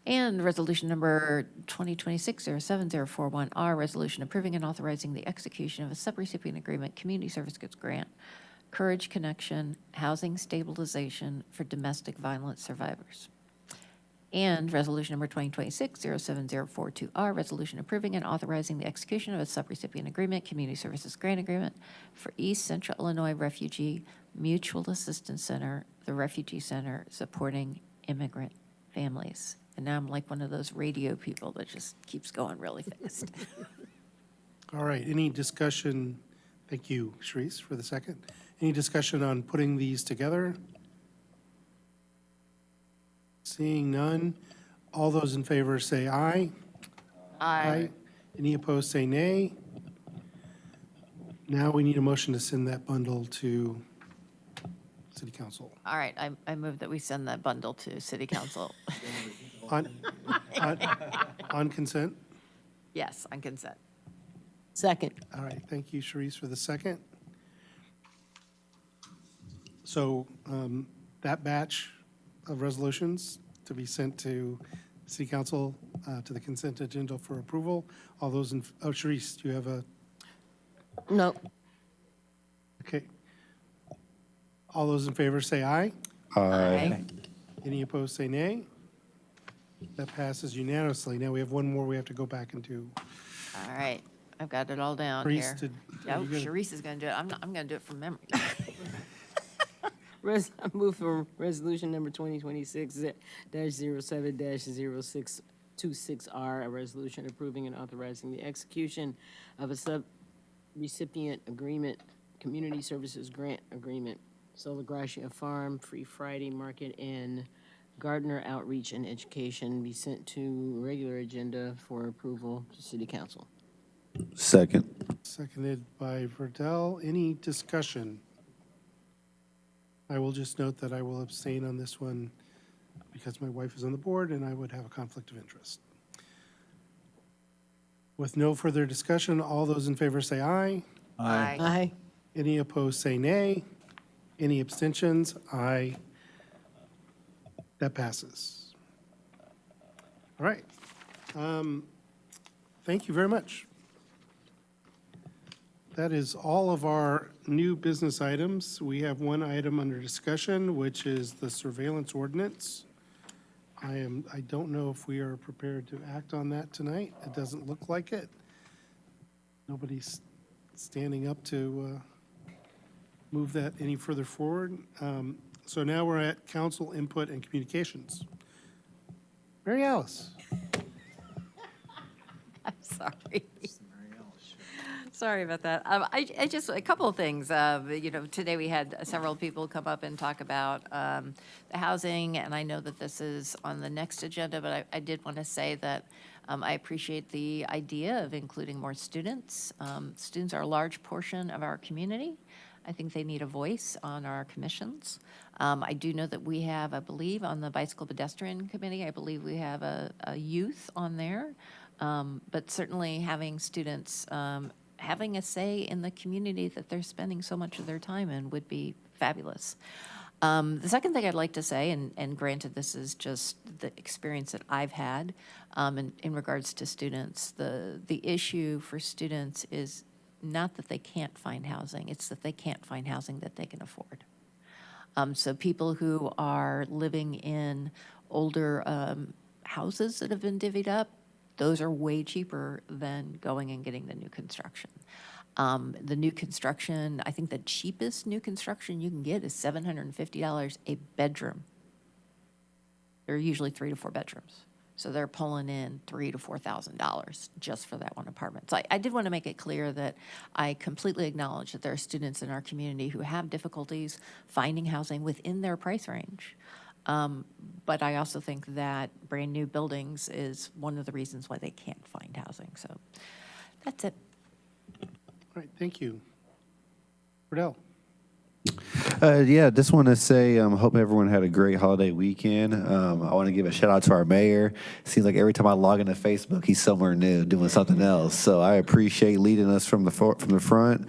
And resolution number 2026-07041R, resolution approving and authorizing the execution of a subrecipient agreement, Community Service Goods Grant, Courage Connection, Housing Stabilization for Domestic Violence Survivors. And resolution number 2026-07042R, resolution approving and authorizing the execution of a subrecipient agreement, Community Services Grant Agreement for East Central Illinois Refugee Mutual Assistance Center, the Refugee Center supporting immigrant families. And now I'm like one of those radio people that just keeps going really fast. All right, any discussion? Thank you, Sharice, for the second. Any discussion on putting these together? Seeing none, all those in favor say aye. Aye. Any opposed say nay. Now we need a motion to send that bundle to City Council. All right, I move that we send that bundle to City Council. On consent? Yes, on consent. Second. All right, thank you, Sharice, for the second. So that batch of resolutions to be sent to City Council, to the consent agenda for approval. All those in, oh, Sharice, do you have a? No. Okay. All those in favor say aye. Aye. Any opposed say nay. That passes unanimously. Now we have one more we have to go back and do. All right, I've got it all down Sharice, here. are Oh, you gonna- Sharice is going to do it. I'm going to do it from memory. I move for resolution number 2026-07-0626R, a resolution approving and authorizing the execution of a sub-recipient agreement, Community Services Grant Agreement, Sola Gracia Farm, Free Friday Market, and Gardner Outreach and Education be sent to regular agenda for approval to City Council. Second. Seconded by Verdell. Any discussion? I will just note that I will abstain on this one because my wife is on the board and I would have a conflict of interest. With no further discussion, all those in favor say aye. Aye. Aye. Any opposed say nay. Any abstentions? Aye. That passes. All right. Thank you very much. That is all of our new business items. We have one item under discussion, which is the surveillance ordinance. I don't know if we are prepared to act on that tonight. It doesn't look like it. Nobody's standing up to move that any further forward. So now we're at council input and communications. Mary Alice. I'm sorry. Sorry about that. I just, a couple of things. Today we had several people come up and talk about the housing, and I know that this is on the next agenda, but I did want to say that I appreciate the idea of including more students. Students are a large portion of our community. I think they need a voice on our commissions. I do know that we have, I believe, on the Bicycle Pedestrian Committee, I believe we have a youth on there. But certainly having students having a say in the community that they're spending so much of their time in would be fabulous. The second thing I'd like to say, and granted this is just the experience that I've had in regards to students, the issue for students is not that they can't find housing, it's that they can't find housing that they can afford. So people who are living in older houses that have been divvied up, those are way cheaper than going and getting the new construction. The new construction, I think the cheapest new construction you can get is $750 a bedroom. There are usually 3 to 4 bedrooms. So they're pulling in $3,000 to $4,000 just for that one apartment. So I did want to make it clear that I completely acknowledge that there are students in our community who have difficulties finding housing within their price range. But I also think that brand-new buildings is one of the reasons why they can't find housing. So that's it. All right, thank you. Riddell. Yeah, just want to say, hope everyone had a great holiday weekend. I want to give a shout out to our mayor. Seems like every time I log into Facebook, he's somewhere new doing something else. So I appreciate leading us from the front.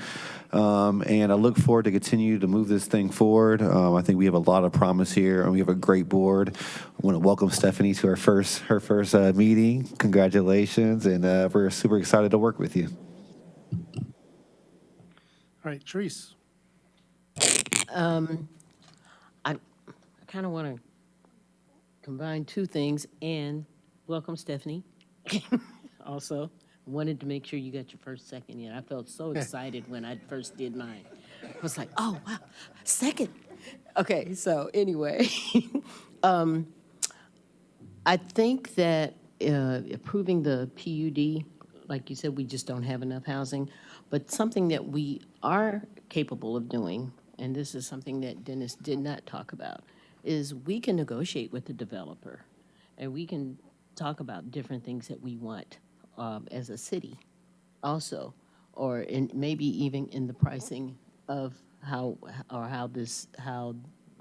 And I look forward to continue to move this thing forward. I think we have a lot of promise here, and we have a great board. I want to welcome Stephanie to her first meeting. Congratulations, and we're super excited to work with you. All right, Therese. I kind of want to combine two things and welcome Stephanie. Also, wanted to make sure you got your first second in. I felt so excited when I first did mine. I was like, oh, wow, second. Okay, so anyway, I think that approving the PUD, like you said, we just don't have enough housing, but something that we are capable of doing, and this is something that Dennis did not talk about, is we can negotiate with the developer, and we can talk about different things that we want as a city also, or maybe even in the pricing of how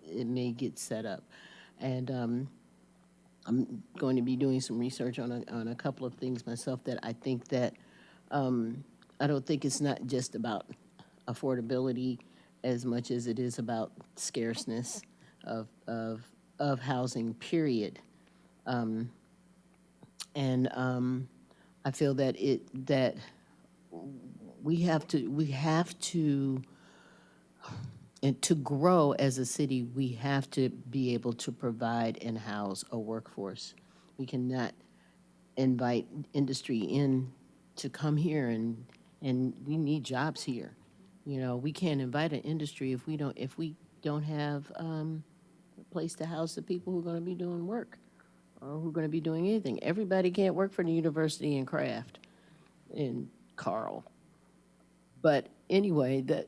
it may get set up. And I'm going to be doing some research on a couple of things myself that I think that I don't think it's not just about affordability as much as it is about scarceness of housing, period. I feel that we have to, and to grow as a city, we have to be able to provide and house a workforce. We cannot invite industry in to come here, and we need jobs here. You know, we can't invite an industry if we don't have a place to house the people who are going to be doing work or who are going to be doing anything. Everybody can't work for the university in craft in Carl. But anyway, this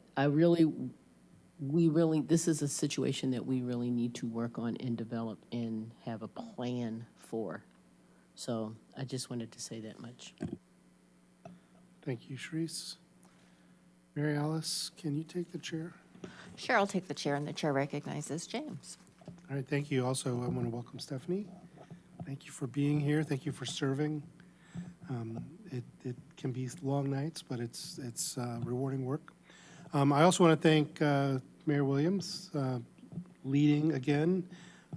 is a situation that we really need to work on and develop and have a plan for. So I just wanted to say that much. Thank you, Sharice. Mary Alice, can you take the chair? Sure, I'll take the chair, and the chair recognizes James. All right, thank you. Also, I want to welcome Stephanie. Thank you for being here. Thank you for serving. It can be long nights, but it's rewarding work. I also want to thank Mayor Williams, leading again.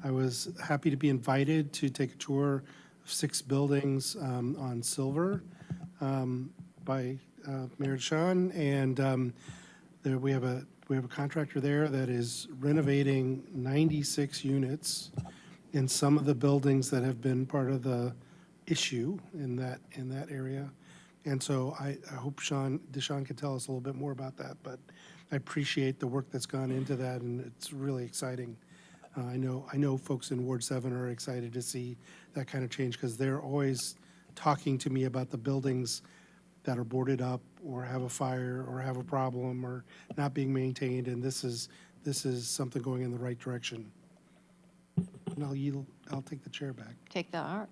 I was happy to be invited to take a tour of 6 buildings on Silver by Mayor DeShawn, and there we have a contractor there that is renovating 96 units in some of the buildings that have been part of the issue in that area. And so I hope DeShawn can tell us a little bit more about that, but I appreciate the work that's gone into that, and it's really exciting. I know folks in Ward 7 are excited to see that kind of change, because they're always talking to me about the buildings that are boarded up or have a fire or have a problem or not being maintained, and this is something going in the right direction. And I'll take the chair back.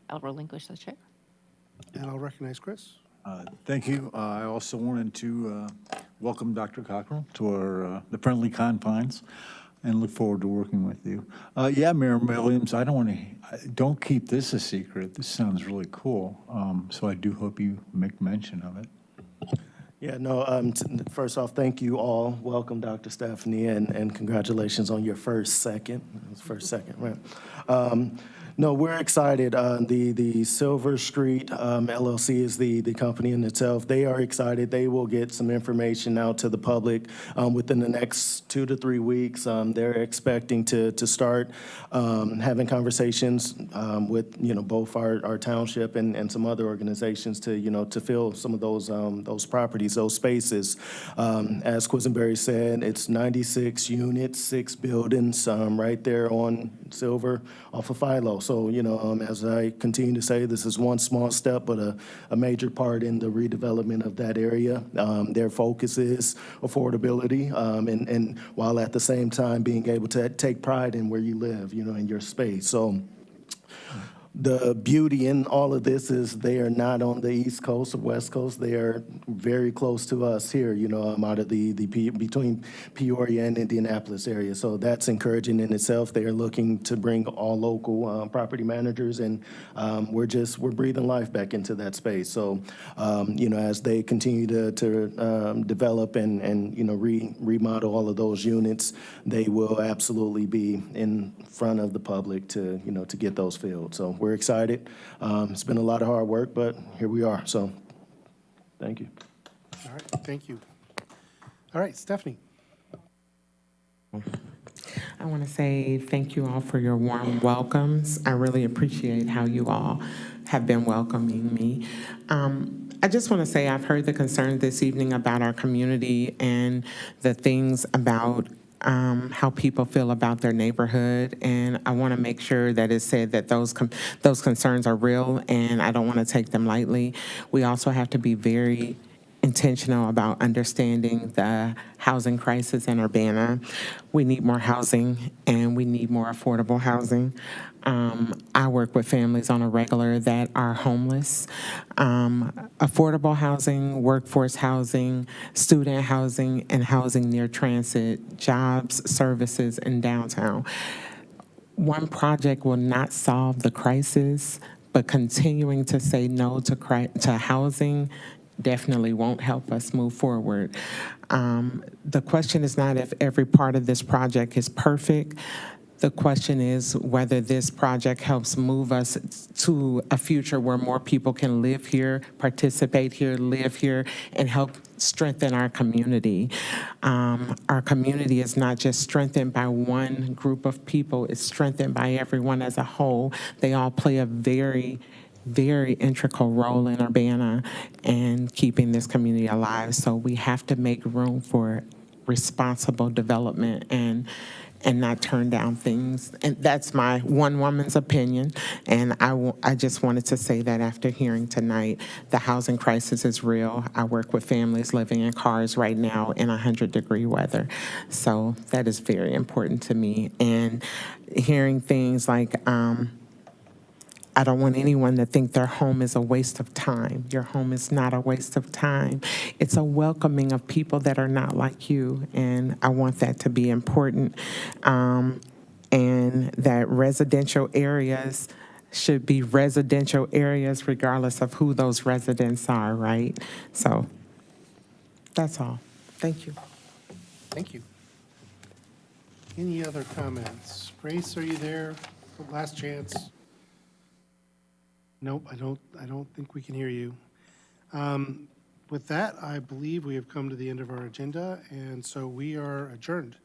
I'll relinquish the chair. And I'll recognize Chris. Thank you. I also wanted to welcome Dr. Cockrell to the friendly confines and look forward to working with you. Yeah, Mayor Williams, don't keep this a secret. This sounds really cool. So I do hope you make mention of it. Yeah, no, first off, thank you all. Welcome, Dr. Stephanie, and congratulations on your first second. Right. No, we're excited. The Silver Street LLC is the company in itself. They are excited. They will get some information out to the public within the next 2 to 3 weeks. They're expecting to start having conversations with both our township and some other organizations to fill some of those properties, those spaces. As Quisenberry said, it's 96 units, 6 buildings right there on Silver off of Philo. So, as I continue to say, this is one small step, but a major part in the redevelopment of that area. Their focus is affordability, and while at the same time being able to take pride in where you live, in your space. So the beauty in all of this is they are not on the East Coast or West Coast. They are very close to us here, out of between Peoria and Indianapolis area. So that's encouraging in itself. They are looking to bring all local property managers, and we're breathing life back into that space. So, as they continue to develop and remodel all of those units, they will absolutely be in front of the public to get those filled. So we're excited. It's been a lot of hard work, but here we are. So thank you. All right, thank you. All right, Stephanie. I want to say thank you all for your warm welcomes. I really appreciate how you all have been welcoming me. I just want to say I've heard the concern this evening about our community and the things about how people feel about their neighborhood, and I want to make sure that it's said that those concerns are real, and I don't want to take them lightly. We also have to be very intentional about understanding the housing crisis in Urbana. We need more housing, and we need more affordable housing. I work with families on a regular that are homeless. Affordable housing, workforce housing, student housing, and housing near transit, jobs, services, and downtown. One project will not solve the crisis, but continuing to say no to housing definitely won't help us move forward. The question is not if every part of this project is perfect. The question is whether this project helps move us to a future where more people can live here, participate here, live here, and help strengthen our community. Our community is not just strengthened by one group of people, it's strengthened by everyone as a whole. They all play a very integral role in Urbana and keeping this community alive. So we have to make room for responsible development and not turn down things. And that's my one woman's opinion. And I just wanted to say that after hearing tonight, the housing crisis is real. I work with families living in cars right now in 100-degree weather. So that is very important to me. And hearing things like, I don't want anyone to think their home is a waste of time. Your home is not a waste of time. It's a welcoming of people that are not like you, and I want that to be important. And that residential areas should be residential areas regardless of who those residents are, right? So that's all. Thank you. Thank you. Any other comments? Grace, are you there? Last chance. Nope, I don't think we can hear you. With that, I believe we have come to the end of our agenda, and so we are adjourned.